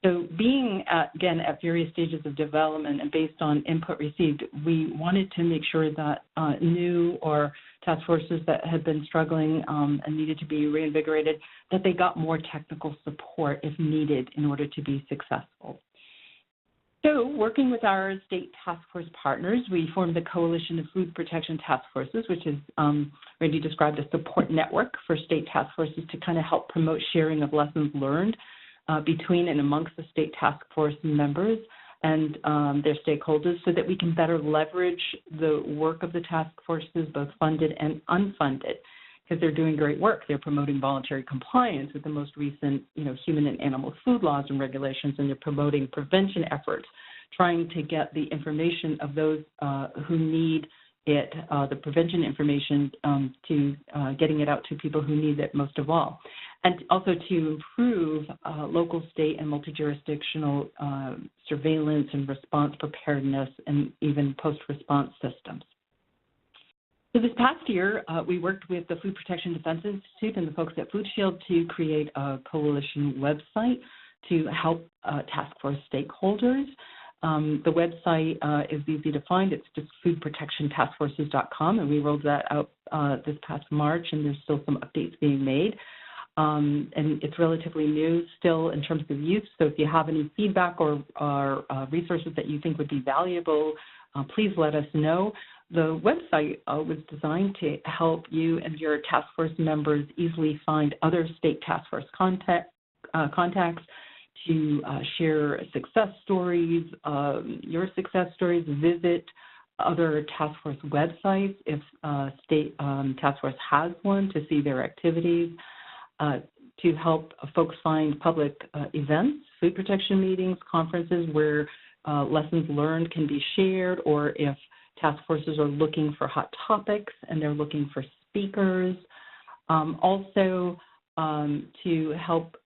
So being, at various stages of development and based on input received, we wanted to make sure that new or task forces that had been struggling and needed to be reinvigorated, that they got more technical support if needed in order to be successful. So working with our state task force partners, we formed the Coalition of Food Protection Task Forces, which is Randy described a support network for state task forces to kind of help promote sharing of lessons learned between and amongst the state task force members and their stakeholders so that we can better leverage the work of the task forces, both funded and unfunded, because they're doing great work. They're promoting voluntary compliance with the most recent, human and animal food laws and regulations, and they're promoting prevention efforts, trying to get the information of those who need it, the prevention information, to getting it out to people who need it most of all. And also to improve local, state, and multi-jurisdictional surveillance and response preparedness and even post-response systems. So this past year, we worked with the Food Protection Defense Institute and the folks at Food Shield to create a coalition website to help task force stakeholders. The website is easy to find. It's just foodprotectiontaskforces.com, and we rolled that out this past March, and there's still some updates being made. And it's relatively new still in terms of use, so if you have any feedback or resources that you think would be valuable, please let us know. The website was designed to help you and your task force members easily find other state task force contacts, to share success stories, your success stories, visit other task force websites if state task force has one to see their activities, to help folks find public events, food protection meetings, conferences where lessons learned can be shared, or if task forces are looking for hot topics and they're looking for speakers. Also, to help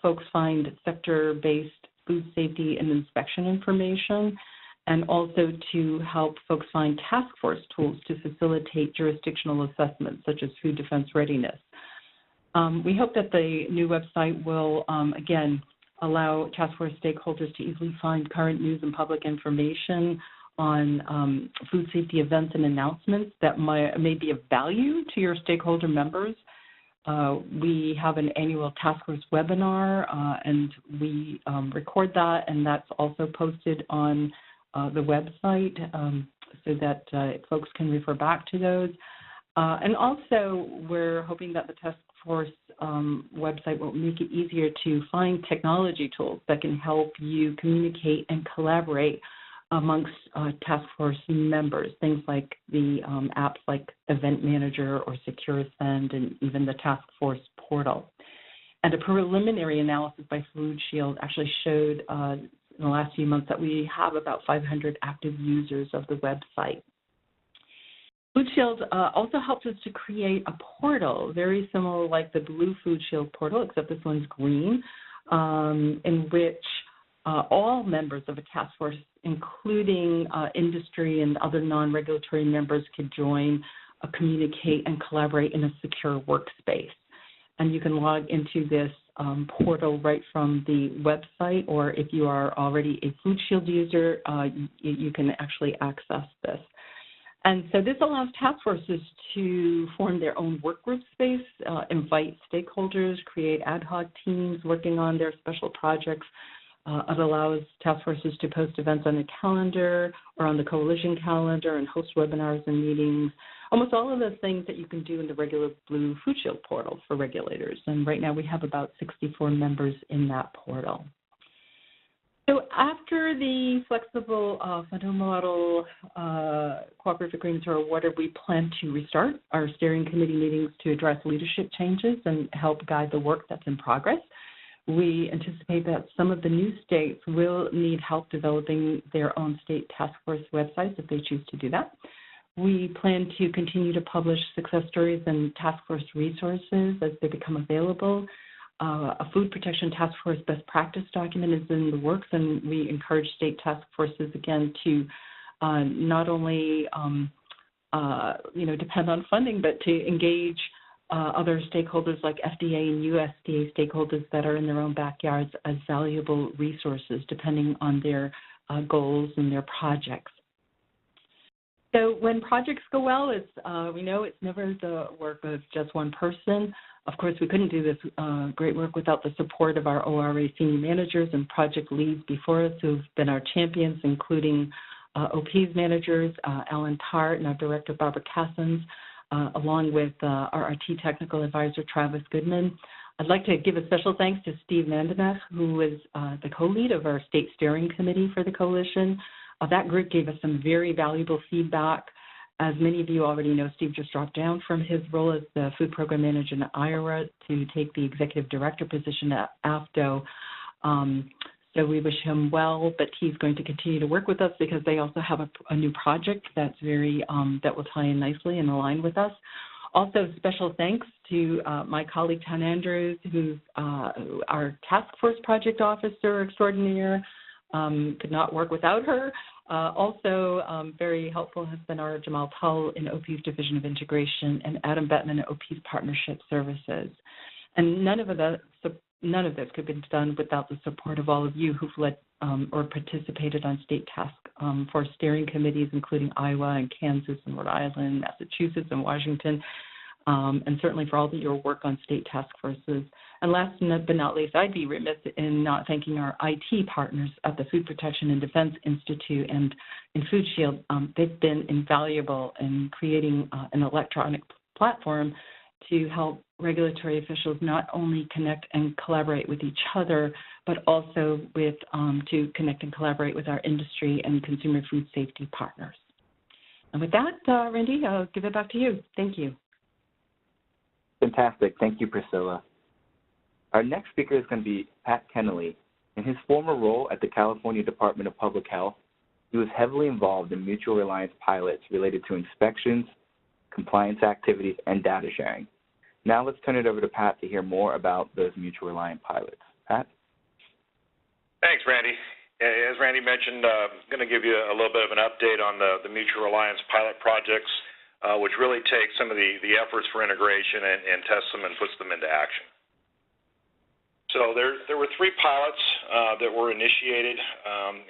folks find sector-based food safety and inspection information, and also to help folks find task force tools to facilitate jurisdictional assessments such as food defense readiness. We hope that the new website will, again, allow task force stakeholders to easily find current news and public information on food safety events and announcements that may be of value to your stakeholder members. We have an annual task force webinar, and we record that, and that's also posted on the website. so that folks can refer back to those. And also, we're hoping that the task force website will make it easier to find technology tools that can help you communicate and collaborate amongst task force members, things like the apps like Event Manager or Secure Send, and even the task force portal. And a preliminary analysis by Food Shield actually showed in the last few months that we have about 500 active users of the website. Food Shield also helps us to create a portal, very similar like the blue Food Shield portal, except this one's green, in which all members of a task force, including industry and other non-regulatory members, could join, communicate, and collaborate in a secure workspace. And you can log into this portal right from the website, or if you are already a Food Shield user, you can actually access this. And so this allows task forces to form their own work group space, invite stakeholders, create ad hoc teams working on their special projects. It allows task forces to post events on the calendar or on the coalition calendar and host webinars and meetings, almost all of the things that you can do in the regular Blue Food Shield portal for regulators. And right now we have about 64 members in that portal. So after the flexible fundamental model cooperative agreements are awarded, we plan to restart our steering committee meetings to address leadership changes and help guide the work that's in progress. We anticipate that some of the new states will need help developing their own state task force websites if they choose to do that. We plan to continue to publish success stories and task force resources as they become available. A food protection task force best practice document is in the works, and we encourage state task forces again to not only depend on funding, but to engage other stakeholders like FDA and USDA stakeholders that are in their own backyards as valuable resources depending on their goals and their projects. So when projects go well, we know it's never the work of just one person. Of course, we couldn't do this great work without the support of our ORA senior managers and project leads before us who've been our champions, including OP's managers, Alan Tart and our director, Barbara Cassens, along with our RT technical advisor, Travis Goodman. I'd like to give a special thanks to Steve Vandenach, who is the co-lead of our state steering committee for the coalition. That group gave us some very valuable feedback. As many of you already know, Steve just dropped down from his role as the food program manager in Iowa to take the executive director position at AFDO. So we wish him well, but he's going to continue to work with us because they also have a new project that's that will tie in nicely and align with us. Also, special thanks to my colleague, Tan Andrews, who's our task force project officer extraordinaire. Could not work without her. Also, very helpful has been our Jamal Tull in OP's Division of Integration and Adam Bettman in OP's Partnership Services. And none of this could have been done without the support of all of you who've led or participated on state task force steering committees, including Iowa and Kansas and Rhode Island, Massachusetts and Washington, and certainly for all of your work on state task forces. And last but not least, I'd be remiss in not thanking our IT partners at the Food Protection and Defense Institute and in Food Shield. They've been invaluable in creating an electronic platform to help regulatory officials not only connect and collaborate with each other, but also to connect and collaborate with our industry and consumer food safety partners. And with that, Randy, I'll give it back to you. Thank you. Fantastic. Thank you, Priscilla. Our next speaker is going to be Pat Kennelly. In his former role at the California Department of Public Health, he was heavily involved in mutual reliance pilots related to inspections, compliance activities, and data sharing. Now let's turn it over to Pat to hear more about those mutual reliance pilots. Pat? Thanks, Randy. As Randy mentioned, I'm going to give you a little bit of an update on the mutual reliance pilot projects, which really take some of the efforts for integration and tests them and puts them into action. So there were 3 pilots that were initiated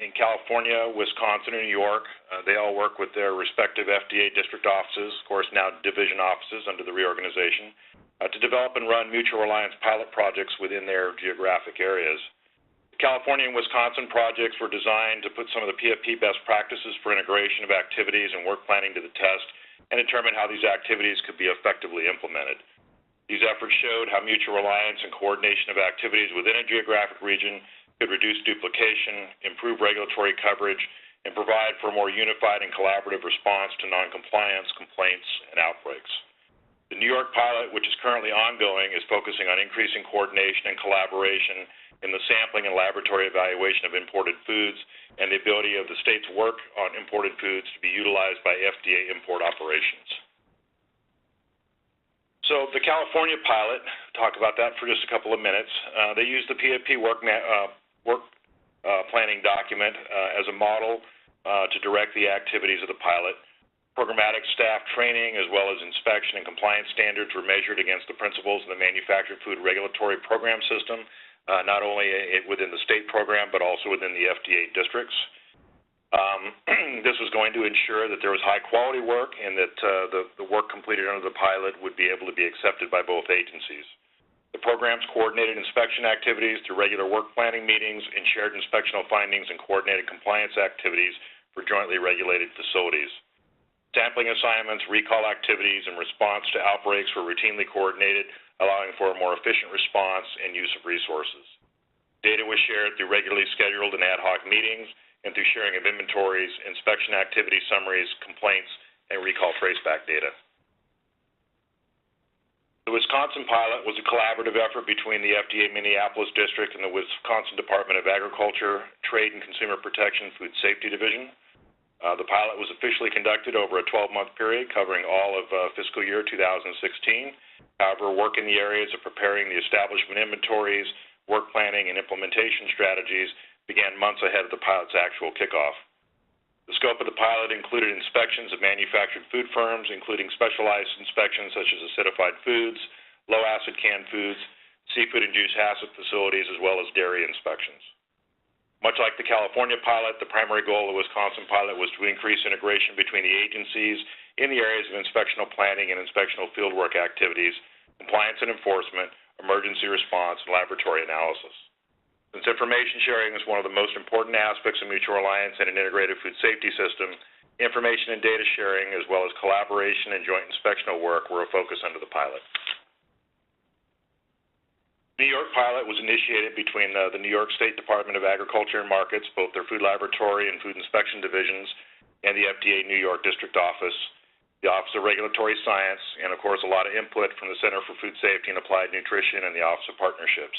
in California, Wisconsin, and New York. They all work with their respective FDA district offices, of course now division offices under the reorganization, to develop and run mutual reliance pilot projects within their geographic areas. California and Wisconsin projects were designed to put some of the PFP best practices for integration of activities and work planning to the test and determine how these activities could be effectively implemented. These efforts showed how mutual reliance and coordination of activities within a geographic region could reduce duplication, improve regulatory coverage, and provide for a more unified and collaborative response to noncompliance, complaints, and outbreaks. The New York pilot, which is currently ongoing, is focusing on increasing coordination and collaboration in the sampling and laboratory evaluation of imported foods and the ability of the state's work on imported foods to be utilized by FDA import operations. So the California pilot, talk about that for just a couple of minutes. They used the PFP work planning document as a model to direct the activities of the pilot. Programmatic staff training as well as inspection and compliance standards were measured against the principles of the Manufactured Food Regulatory Program System, not only within the state program but also within the FDA districts. This was going to ensure that there was high-quality work and that the work completed under the pilot would be able to be accepted by both agencies. The programs coordinated inspection activities through regular work planning meetings and shared inspectional findings and coordinated compliance activities for jointly regulated facilities. Sampling assignments, recall activities, and response to outbreaks were routinely coordinated, allowing for a more efficient response and use of resources. Data was shared through regularly scheduled and ad hoc meetings and through sharing of inventories, inspection activity summaries, complaints, and recall traceback data. The Wisconsin pilot was a collaborative effort between the FDA Minneapolis District and the Wisconsin Department of Agriculture, Trade and Consumer Protection Food Safety Division. The pilot was officially conducted over a 12-month period covering all of fiscal year 2016. However, work in the areas of preparing the establishment inventories, work planning, and implementation strategies began months ahead of the pilot's actual kickoff. The scope of the pilot included inspections of manufactured food firms, including specialized inspections such as acidified foods, low-acid canned foods, seafood and juice HACCP facilities, as well as dairy inspections. Much like the California pilot, the primary goal of the Wisconsin pilot was to increase integration between the agencies in the areas of inspectional planning and inspectional fieldwork activities, compliance and enforcement, emergency response, and laboratory analysis. Since information sharing is one of the most important aspects of mutual reliance in an integrated food safety system, information and data sharing, as well as collaboration and joint inspectional work, were a focus under the pilot. The New York pilot was initiated between the New York State Department of Agriculture and Markets, both their food laboratory and food inspection divisions, and the FDA New York District Office, the Office of Regulatory Science, and of course a lot of input from the Center for Food Safety and Applied Nutrition and the Office of Partnerships.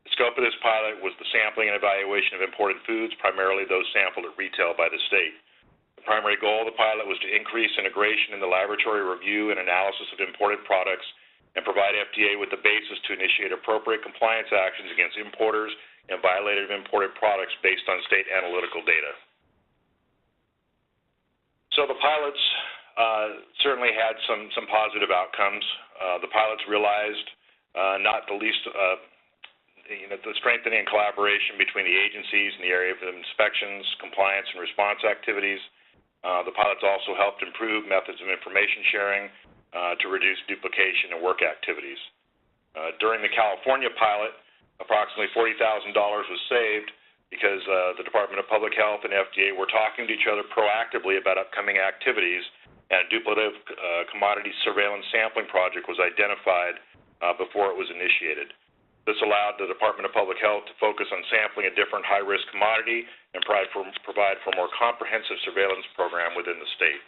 The scope of this pilot was the sampling and evaluation of imported foods, primarily those sampled at retail by the state. The primary goal of the pilot was to increase integration in the laboratory review and analysis of imported products and provide FDA with the basis to initiate appropriate compliance actions against importers and violators of imported products based on state analytical data. So the pilots certainly had some positive outcomes. The pilots realized not the least the strengthening and collaboration between the agencies in the area of inspections, compliance, and response activities. The pilots also helped improve methods of information sharing to reduce duplication and work activities. During the California pilot, approximately $40,000 was saved because the Department of Public Health and FDA were talking to each other proactively about upcoming activities, and a duplicative commodity surveillance sampling project was identified before it was initiated. This allowed the Department of Public Health to focus on sampling a different high-risk commodity and provide for a more comprehensive surveillance program within the state.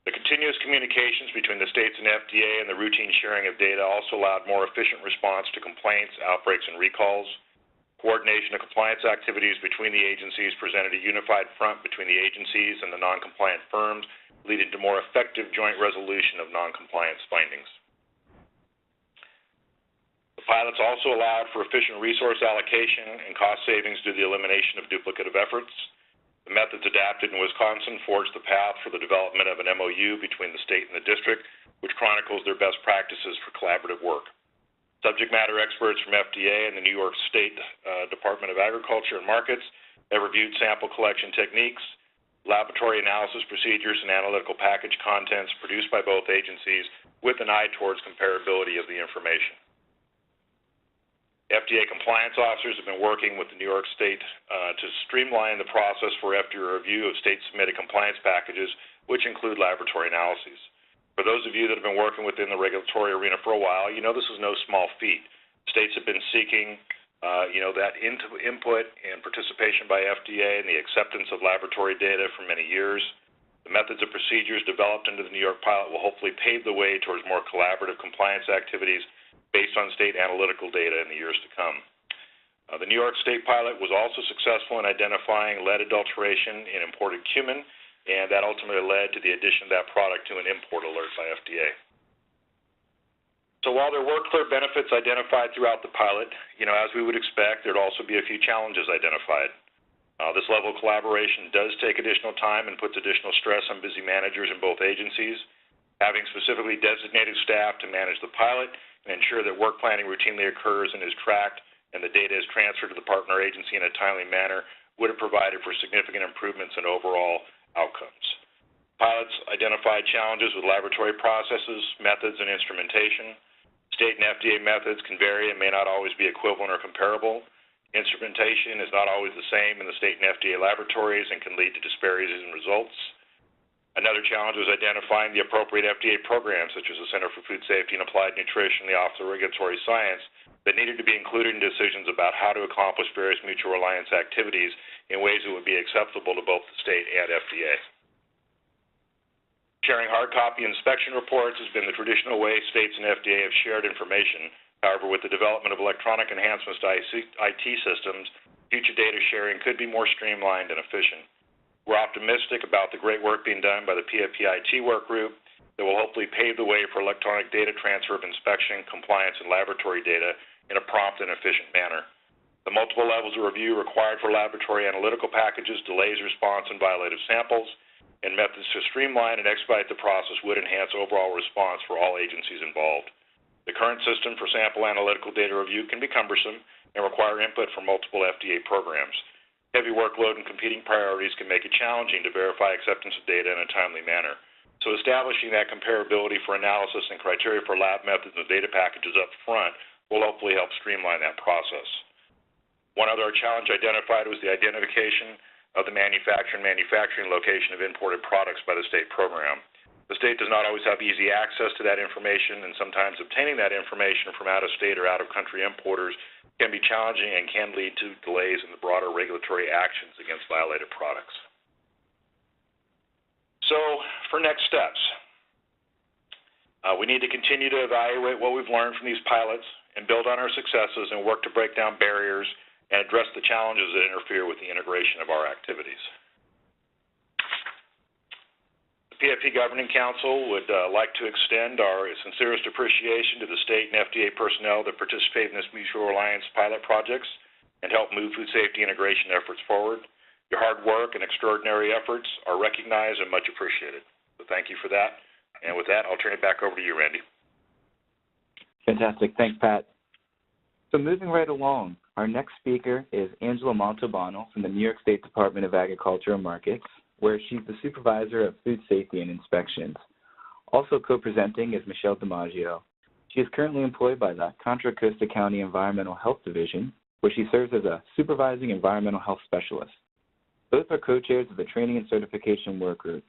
The continuous communications between the states and FDA and the routine sharing of data also allowed more efficient response to complaints, outbreaks, and recalls. Coordination of compliance activities between the agencies presented a unified front between the agencies and the non-compliant firms, leading to more effective joint resolution of non-compliance findings. The pilots also allowed for efficient resource allocation and cost savings due to the elimination of duplicative efforts. The methods adapted in Wisconsin forged the path for the development of an MOU between the state and the district, which chronicles their best practices for collaborative work. Subject matter experts from FDA and the New York State Department of Agriculture and Markets have reviewed sample collection techniques, laboratory analysis procedures, and analytical package contents produced by both agencies with an eye towards comparability of the information. FDA compliance officers have been working with the New York State to streamline the process for FDA review of state-submitted compliance packages, which include laboratory analyses. For those of you that have been working within the regulatory arena for a while, you know this is no small feat. States have been seeking that input and participation by FDA and the acceptance of laboratory data for many years. The methods and procedures developed into the New York pilot will hopefully pave the way towards more collaborative compliance activities based on state analytical data in the years to come. The New York State pilot was also successful in identifying lead adulteration in imported cumin, and that ultimately led to the addition of that product to an import alert by FDA. So while there were clear benefits identified throughout the pilot, as we would expect, there'd also be a few challenges identified. This level of collaboration does take additional time and puts additional stress on busy managers in both agencies. Having specifically designated staff to manage the pilot and ensure that work planning routinely occurs and is tracked and the data is transferred to the partner agency in a timely manner would have provided for significant improvements in overall outcomes. Pilots identified challenges with laboratory processes, methods, and instrumentation. State and FDA methods can vary and may not always be equivalent or comparable. Instrumentation is not always the same in the state and FDA laboratories and can lead to disparities in results. Another challenge was identifying the appropriate FDA programs, such as the Center for Food Safety and Applied Nutrition, the Office of Regulatory Science, that needed to be included in decisions about how to accomplish various mutual reliance activities in ways that would be acceptable to both the state and FDA. Sharing hard copy inspection reports has been the traditional way states and FDA have shared information. However, with the development of electronic enhancements to IT systems, future data sharing could be more streamlined and efficient. We're optimistic about the great work being done by the PFP IT work group that will hopefully pave the way for electronic data transfer of inspection, compliance, and laboratory data in a prompt and efficient manner. The multiple levels of review required for laboratory analytical packages delays response and violative samples, and methods to streamline and expedite the process would enhance overall response for all agencies involved. The current system for sample analytical data review can be cumbersome and require input from multiple FDA programs. Heavy workload and competing priorities can make it challenging to verify acceptance of data in a timely manner. So establishing that comparability for analysis and criteria for lab methods and data packages up front will hopefully help streamline that process. One other challenge identified was the identification of the manufacturing location of imported products by the state program. The state does not always have easy access to that information, and sometimes obtaining that information from out-of-state or out-of-country importers can be challenging and can lead to delays in the broader regulatory actions against violated products. So, for next steps, we need to continue to evaluate what we've learned from these pilots and build on our successes and work to break down barriers and address the challenges that interfere with the integration of our activities. The PFP Governing Council would like to extend our sincerest appreciation to the state and FDA personnel that participate in this mutual reliance pilot projects and help move food safety integration efforts forward. Your hard work and extraordinary efforts are recognized and much appreciated. So thank you for that. And with that, I'll turn it back over to you, Randy. Fantastic. Thanks, Pat. So moving right along, our next speaker is Angela Montalbano from the New York State Department of Agriculture and Markets, where she's the supervisor of food safety and inspections. Also co-presenting is Michelle DiMaggio. She is currently employed by the Contra Costa County Environmental Health Division, where she serves as a supervising environmental health specialist. Both are co-chairs of the Training and Certification Work Group.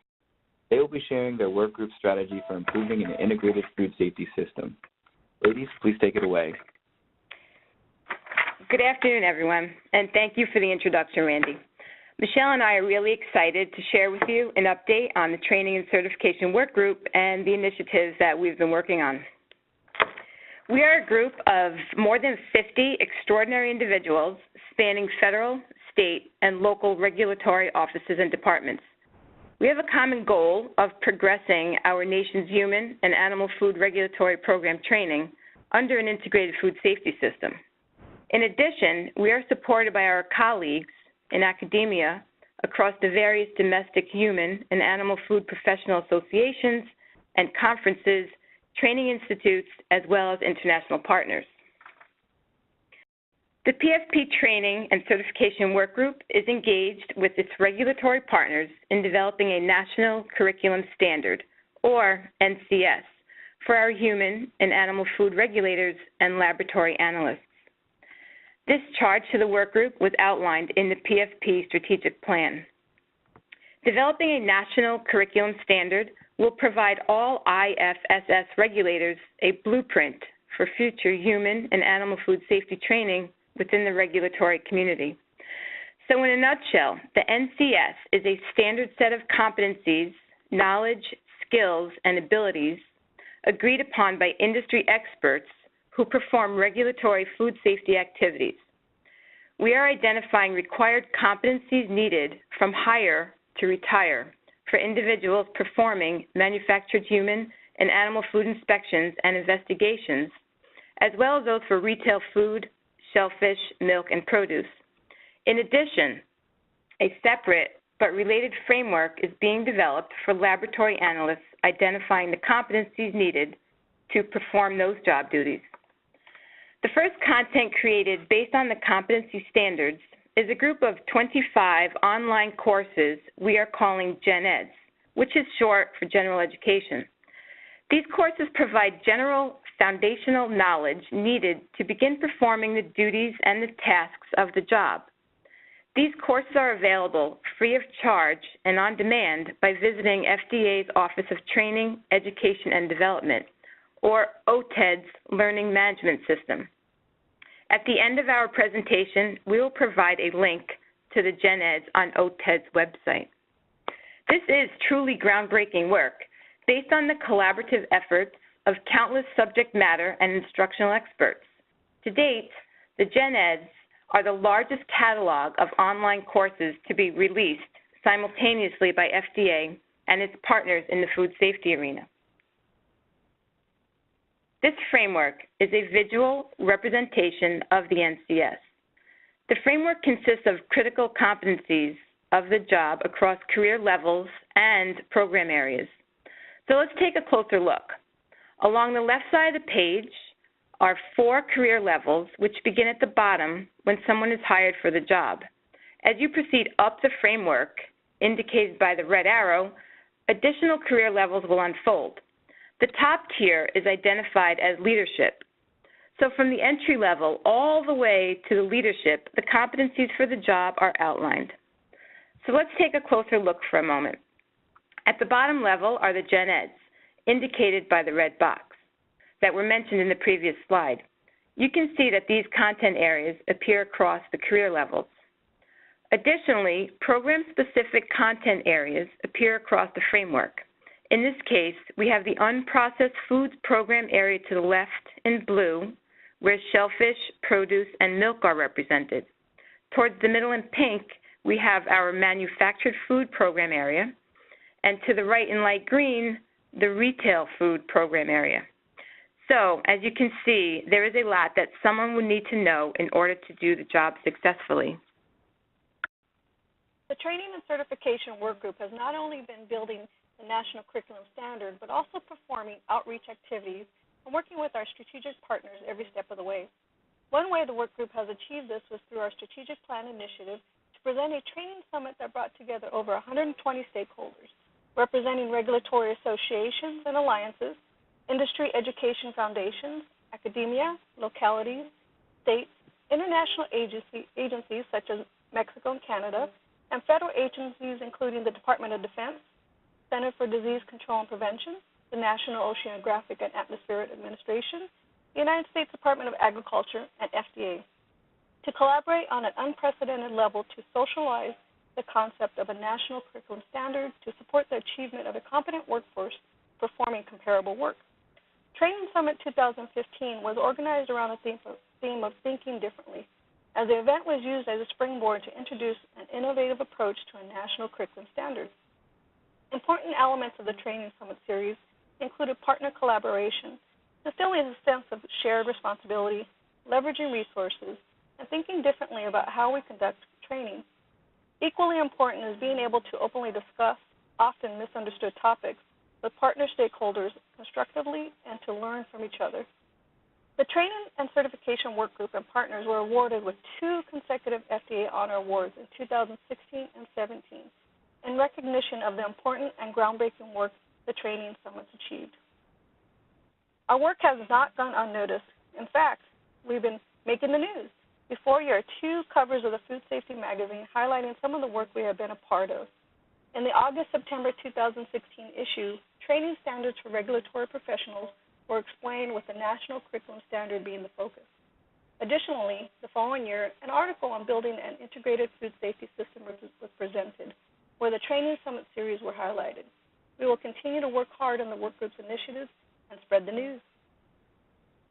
They will be sharing their work group strategy for improving an integrated food safety system. Ladies, please take it away. Good afternoon, everyone, and thank you for the introduction, Randy. Michelle and I are really excited to share with you an update on the Training and Certification Work Group and the initiatives that we've been working on. We are a group of more than 50 extraordinary individuals spanning federal, state, and local regulatory offices and departments. We have a common goal of progressing our nation's human and animal food regulatory program training under an integrated food safety system. In addition, we are supported by our colleagues in academia across the various domestic human and animal food professional associations and conferences, training institutes, as well as international partners. The PFP Training and Certification Work Group is engaged with its regulatory partners in developing a National Curriculum Standard, or NCS, for our human and animal food regulators and laboratory analysts. This charge to the work group was outlined in the PFP strategic plan. Developing a national curriculum standard will provide all IFSS regulators a blueprint for future human and animal food safety training within the regulatory community. So in a nutshell, the NCS is a standard set of competencies, knowledge, skills, and abilities agreed upon by industry experts who perform regulatory food safety activities. We are identifying required competencies needed from hire to retire for individuals performing manufactured human and animal food inspections and investigations, as well as those for retail food, shellfish, milk, and produce. In addition, a separate but related framework is being developed for laboratory analysts identifying the competencies needed to perform those job duties. The first content created based on the competency standards is a group of 25 online courses we are calling Gen Eds, which is short for general education. These courses provide general foundational knowledge needed to begin performing the duties and the tasks of the job. These courses are available free of charge and on demand by visiting FDA's Office of Training, Education, and Development, or OTED's Learning Management System. At the end of our presentation, we will provide a link to the Gen Eds on OTED's website. This is truly groundbreaking work based on the collaborative efforts of countless subject matter and instructional experts. To date, the Gen Eds are the largest catalog of online courses to be released simultaneously by FDA and its partners in the food safety arena. This framework is a visual representation of the NCS. The framework consists of critical competencies of the job across career levels and program areas. So let's take a closer look. Along the left side of the page are 4 career levels, which begin at the bottom when someone is hired for the job. As you proceed up the framework, indicated by the red arrow, additional career levels will unfold. The top tier is identified as leadership. So from the entry level all the way to the leadership, the competencies for the job are outlined. So let's take a closer look for a moment. At the bottom level are the Gen Eds, indicated by the red box, that were mentioned in the previous slide. You can see that these content areas appear across the career levels. Additionally, program-specific content areas appear across the framework. In this case, we have the unprocessed foods program area to the left in blue, where shellfish, produce, and milk are represented. Towards the middle in pink, we have our manufactured food program area, and to the right in light green, the retail food program area. So, as you can see, there is a lot that someone would need to know in order to do the job successfully. The Training and Certification Work Group has not only been building the National Curriculum Standard, but also performing outreach activities and working with our strategic partners every step of the way. One way the work group has achieved this was through our strategic plan initiative to present a training summit that brought together over 120 stakeholders, representing regulatory associations and alliances, industry education foundations, academia, localities, states, international agencies such as Mexico and Canada, and federal agencies including the Department of Defense, Center for Disease Control and Prevention, the National Oceanographic and Atmospheric Administration, the United States Department of Agriculture, and FDA, to collaborate on an unprecedented level to socialize the concept of a national curriculum standard to support the achievement of a competent workforce performing comparable work. Training Summit 2015 was organized around a theme of thinking differently, as the event was used as a springboard to introduce an innovative approach to a national curriculum standard. Important elements of the Training Summit series included partner collaboration, instilling a sense of shared responsibility, leveraging resources, and thinking differently about how we conduct training. Equally important is being able to openly discuss often misunderstood topics with partner stakeholders constructively and to learn from each other. The Training and Certification Work Group and partners were awarded with 2 consecutive FDA Honor Awards in 2016 and 17 in recognition of the important and groundbreaking work the Training Summits achieved. Our work has not gone unnoticed. In fact, we've been making the news. Before you are 2 covers of the Food Safety magazine highlighting some of the work we have been a part of. In the August-September 2016 issue, training standards for regulatory professionals were explained with the national curriculum standard being the focus. Additionally, the following year, an article on building an integrated food safety system was presented, where the Training Summit series were highlighted. We will continue to work hard on the work group's initiatives and spread the news.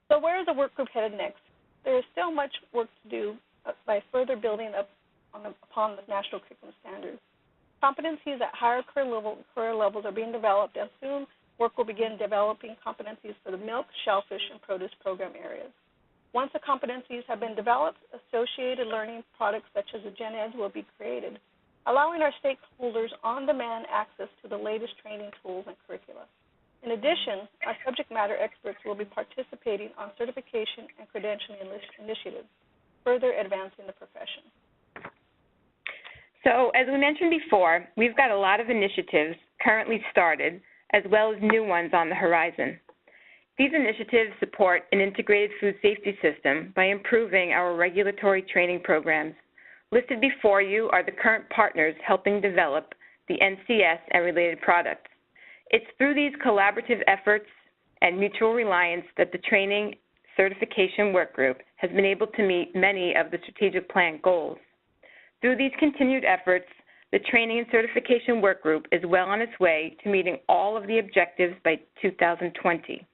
So where is the work group headed next? There is still much work to do by further building up upon the national curriculum standards. Competencies at higher career levels are being developed, and soon work will begin developing competencies for the milk, shellfish, and produce program areas. Once the competencies have been developed, associated learning products such as the Gen Eds will be created, allowing our stakeholders on-demand access to the latest training tools and curricula. In addition, our subject matter experts will be participating on certification and credentialing initiatives, further advancing the profession. So, as we mentioned before, we've got a lot of initiatives currently started, as well as new ones on the horizon. These initiatives support an integrated food safety system by improving our regulatory training programs. Listed before you are the current partners helping develop the NCS and related products. It's through these collaborative efforts and mutual reliance that the Training Certification Work Group has been able to meet many of the strategic plan goals. Through these continued efforts, the Training and Certification Work Group is well on its way to meeting all of the objectives by 2020.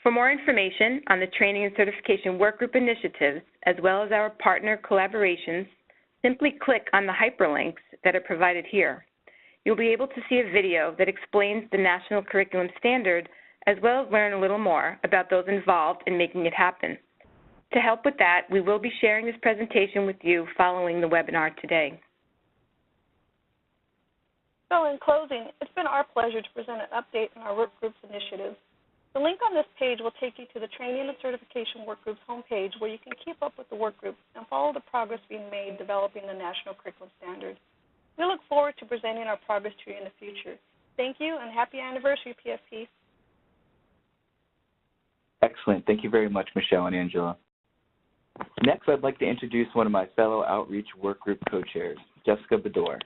For more information on the Training and Certification Work Group initiatives, as well as our partner collaborations, simply click on the hyperlinks that are provided here. You'll be able to see a video that explains the National Curriculum Standard, as well as learn a little more about those involved in making it happen. To help with that, we will be sharing this presentation with you following the webinar today. So in closing, it's been our pleasure to present an update on our work group's initiatives. The link on this page will take you to the Training and Certification Work Group's homepage, where you can keep up with the work group and follow the progress being made developing the National Curriculum Standard. We look forward to presenting our progress to you in the future. Thank you, and happy anniversary, PFP. Excellent. Thank you very much, Michelle and Angela. Next, I'd like to introduce one of my fellow Outreach Work Group co-chairs, Jessica Bedore.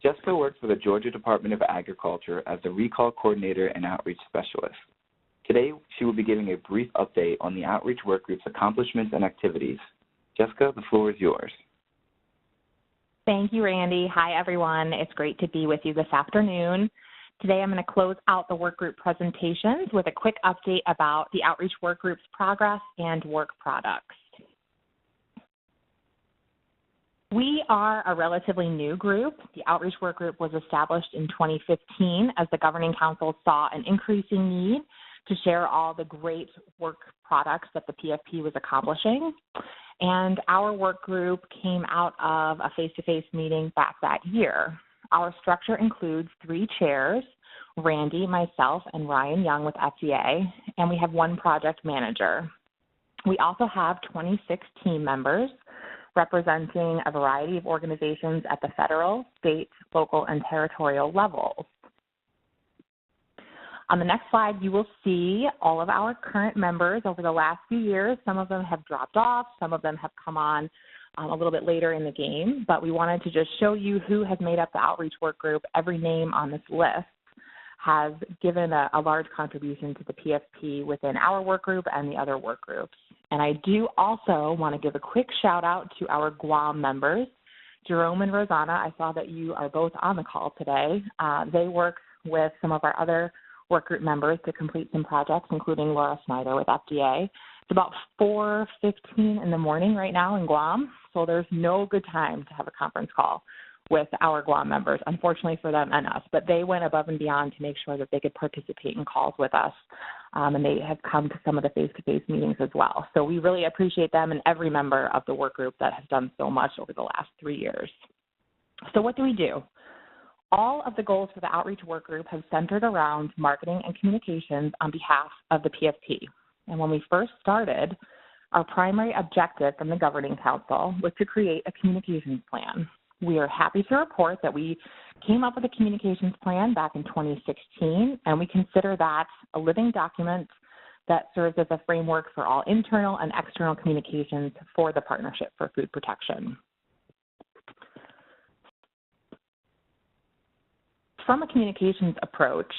Jessica works for the Georgia Department of Agriculture as the Recall Coordinator and Outreach Specialist. Today, she will be giving a brief update on the Outreach Work Group's accomplishments and activities. Jessica, the floor is yours. Thank you, Randy. Hi, everyone. It's great to be with you this afternoon. Today, I'm going to close out the work group presentations with a quick update about the Outreach Work Group's progress and work products. We are a relatively new group. The Outreach Work Group was established in 2015 as the Governing Council saw an increasing need to share all the great work products that the PFP was accomplishing. And our work group came out of a face-to-face meeting back that year. Our structure includes 3 chairs, Randy, myself, and Ryan Young with FDA, and we have 1 project manager. We also have 26 team members representing a variety of organizations at the federal, state, local, and territorial levels. On the next slide, you will see all of our current members over the last few years. Some of them have dropped off, some of them have come on a little bit later in the game, but we wanted to just show you who has made up the Outreach Work Group. Every name on this list has given a large contribution to the PFP within our work group and the other work groups. And I do also want to give a quick shout out to our Guam members, Jerome and Rosanna. I saw that you are both on the call today. They work with some of our other work group members to complete some projects, including Laura Snyder with FDA. It's about 4:15 in the morning right now in Guam, so there's no good time to have a conference call with our Guam members, unfortunately for them and us. But they went above and beyond to make sure that they could participate in calls with us, and they have come to some of the face-to-face meetings as well. So we really appreciate them and every member of the work group that has done so much over the last 3 years. So what do? All of the goals for the Outreach Work Group have centered around marketing and communications on behalf of the PFP. And when we first started, our primary objective from the Governing Council was to create a communications plan. We are happy to report that we came up with a communications plan back in 2016, and we consider that a living document that serves as a framework for all internal and external communications for the Partnership for Food Protection. From a communications approach,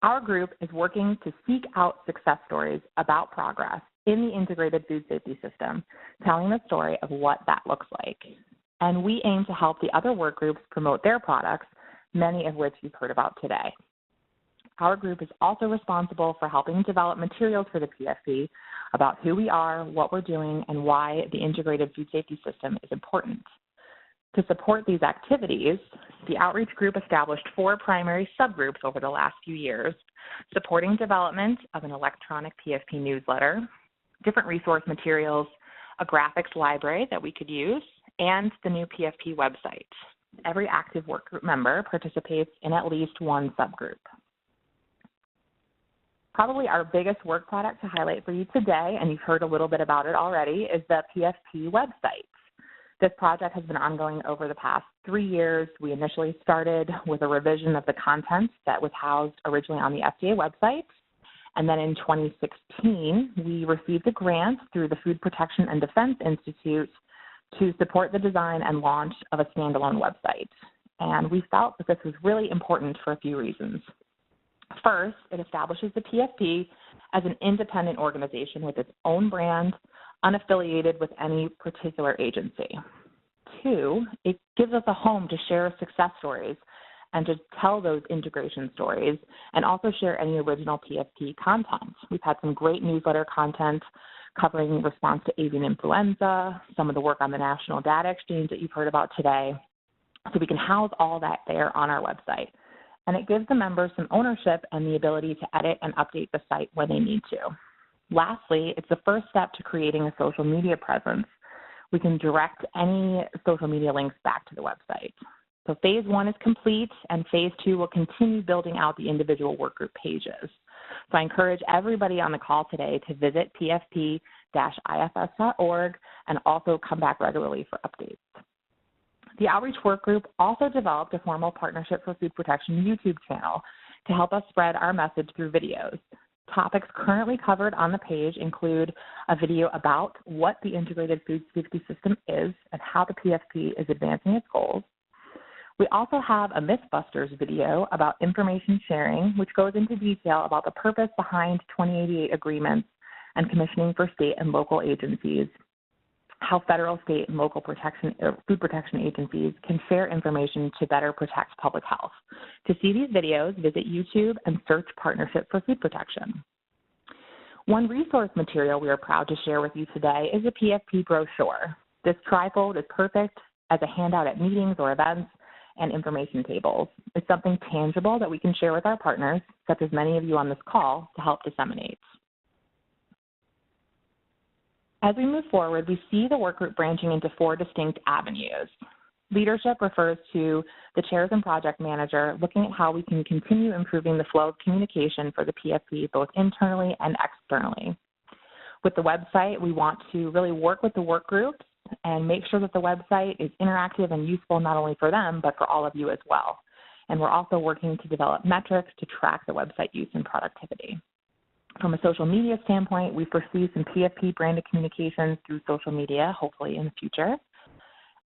our group is working to seek out success stories about progress in the integrated food safety system, telling the story of what that looks like. And we aim to help the other work groups promote their products, many of which you've heard about today. Our group is also responsible for helping develop materials for the PFP about who we are, what we're doing, and why the integrated food safety system is important. To support these activities, the outreach group established 4 primary subgroups over the last few years, supporting development of an electronic PFP newsletter, different resource materials, a graphics library that we could use, and the new PFP website. Every active work group member participates in at least one subgroup. Probably our biggest work product to highlight for you today, and you've heard a little bit about it already, is the PFP website. This project has been ongoing over the past 3 years. We initially started with a revision of the content that was housed originally on the FDA website. And then in 2016, we received a grant through the Food Protection and Defense Institute to support the design and launch of a standalone website. And we felt that this was really important for a few reasons. First, it establishes the PFP as an independent organization with its own brand, unaffiliated with any particular agency. 2, it gives us a home to share success stories and to tell those integration stories and also share any original PFP content. We've had some great newsletter content covering response to avian influenza, some of the work on the National Data Exchange that you've heard about today. So we can house all that there on our website. And it gives the members some ownership and the ability to edit and update the site when they need to. Lastly, it's the first step to creating a social media presence. We can direct any social media links back to the website. So phase 1 is complete, and phase 2 will continue building out the individual workgroup pages. So I encourage everybody on the call today to visit pfp-ifs.org and also come back regularly for updates. The outreach workgroup also developed a formal Partnership for Food Protection YouTube channel to help us spread our message through videos. Topics currently covered on the page include a video about what the integrated food safety system is and how the PFP is advancing its goals. We also have a Mythbusters video about information sharing, which goes into detail about the purpose behind 2088 agreements and commissioning for state and local agencies, how federal, state, and local food protection agencies can share information to better protect public health. To see these videos, visit YouTube and search Partnership for Food Protection. One resource material we are proud to share with you today is a PFP brochure. This trifold is perfect as a handout at meetings or events and information tables. It's something tangible that we can share with our partners, such as many of you on this call, to help disseminate. As we move forward, we see the workgroup branching into 4 distinct avenues. Leadership refers to the chairs and project manager looking at how we can continue improving the flow of communication for the PFP both internally and externally. With the website, we want to really work with the work groups and make sure that the website is interactive and useful not only for them, but for all of you as well. And we're also working to develop metrics to track the website use and productivity. From a social media standpoint, we foresee some PFP branded communications through social media, hopefully in the future.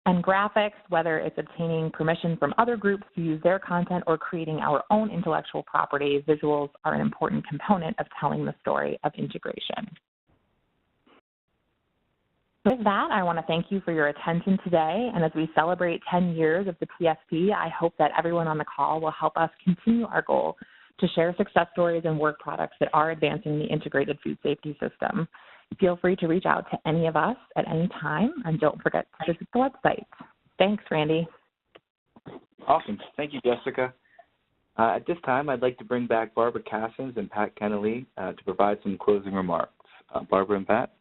And graphics, whether it's obtaining permission from other groups to use their content or creating our own intellectual property, visuals are an important component of telling the story of integration. With that, I want to thank you for your attention today. And as we celebrate 10 years of the PFP, I hope that everyone on the call will help us continue our goal to share success stories and work products that are advancing the integrated food safety system. Feel free to reach out to any of us at any time, and don't forget to visit the website. Thanks, Randy. Awesome. Thank you, Jessica. At this time, I'd like to bring back Barbara Cassins and Pat Kennelly to provide some closing remarks. Barbara and Pat?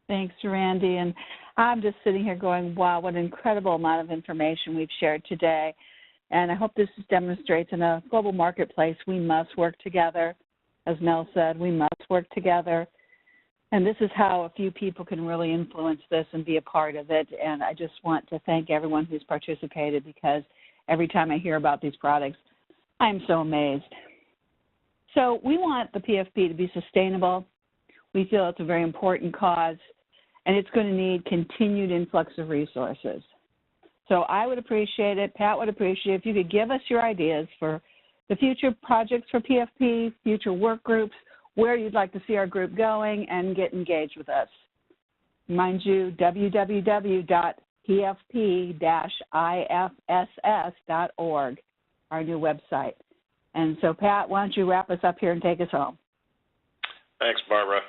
Thanks, Randy. And I'm just sitting here going, wow, what an incredible amount of information we've shared today. And I hope this demonstrates in a global marketplace we must work together. As Mel said, we must work together. And this is how a few people can really influence this and be a part of it. And I just want to thank everyone who's participated, because every time I hear about these products, I'm so amazed. So we want the PFP to be sustainable. We feel it's a very important cause, and it's going to need continued influx of resources. So I would appreciate it, Pat would appreciate it if you could give us your ideas for the future projects for PFP, future work groups, where you'd like to see our group going, and get engaged with us. Mind you, www.pfp-ifss.org, our new website. And so, Pat, why don't you wrap us up here and take us home? Thanks, Barbara.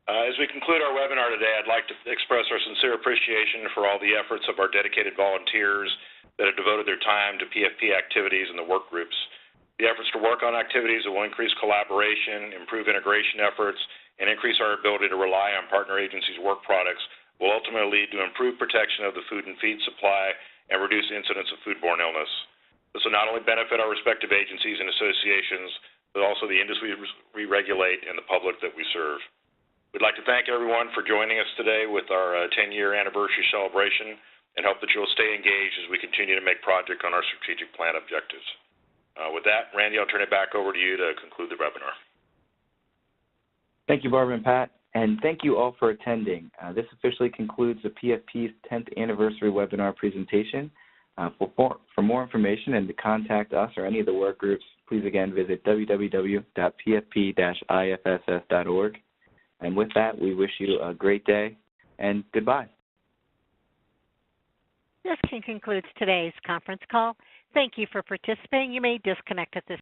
As we conclude our webinar today, I'd like to express our sincere appreciation for all the efforts of our dedicated volunteers that have devoted their time to PFP activities and the work groups. The efforts to work on activities that will increase collaboration, improve integration efforts, and increase our ability to rely on partner agencies' work products will ultimately lead to improved protection of the food and feed supply and reduce incidents of foodborne illness. This will not only benefit our respective agencies and associations, but also the industry we regulate and the public that we serve. We'd like to thank everyone for joining us today with our 10-year anniversary celebration and hope that you'll stay engaged as we continue to make progress on our strategic plan objectives. With that, Randy, I'll turn it back over to you to conclude the webinar. Thank you, Barbara and Pat, and thank you all for attending. This officially concludes the PFP's 10th anniversary webinar presentation. For more information and to contact us or any of the work groups, please again visit www.pfp-ifss.org. And with that, we wish you a great day, and goodbye. This concludes today's conference call. Thank you for participating. You may disconnect at this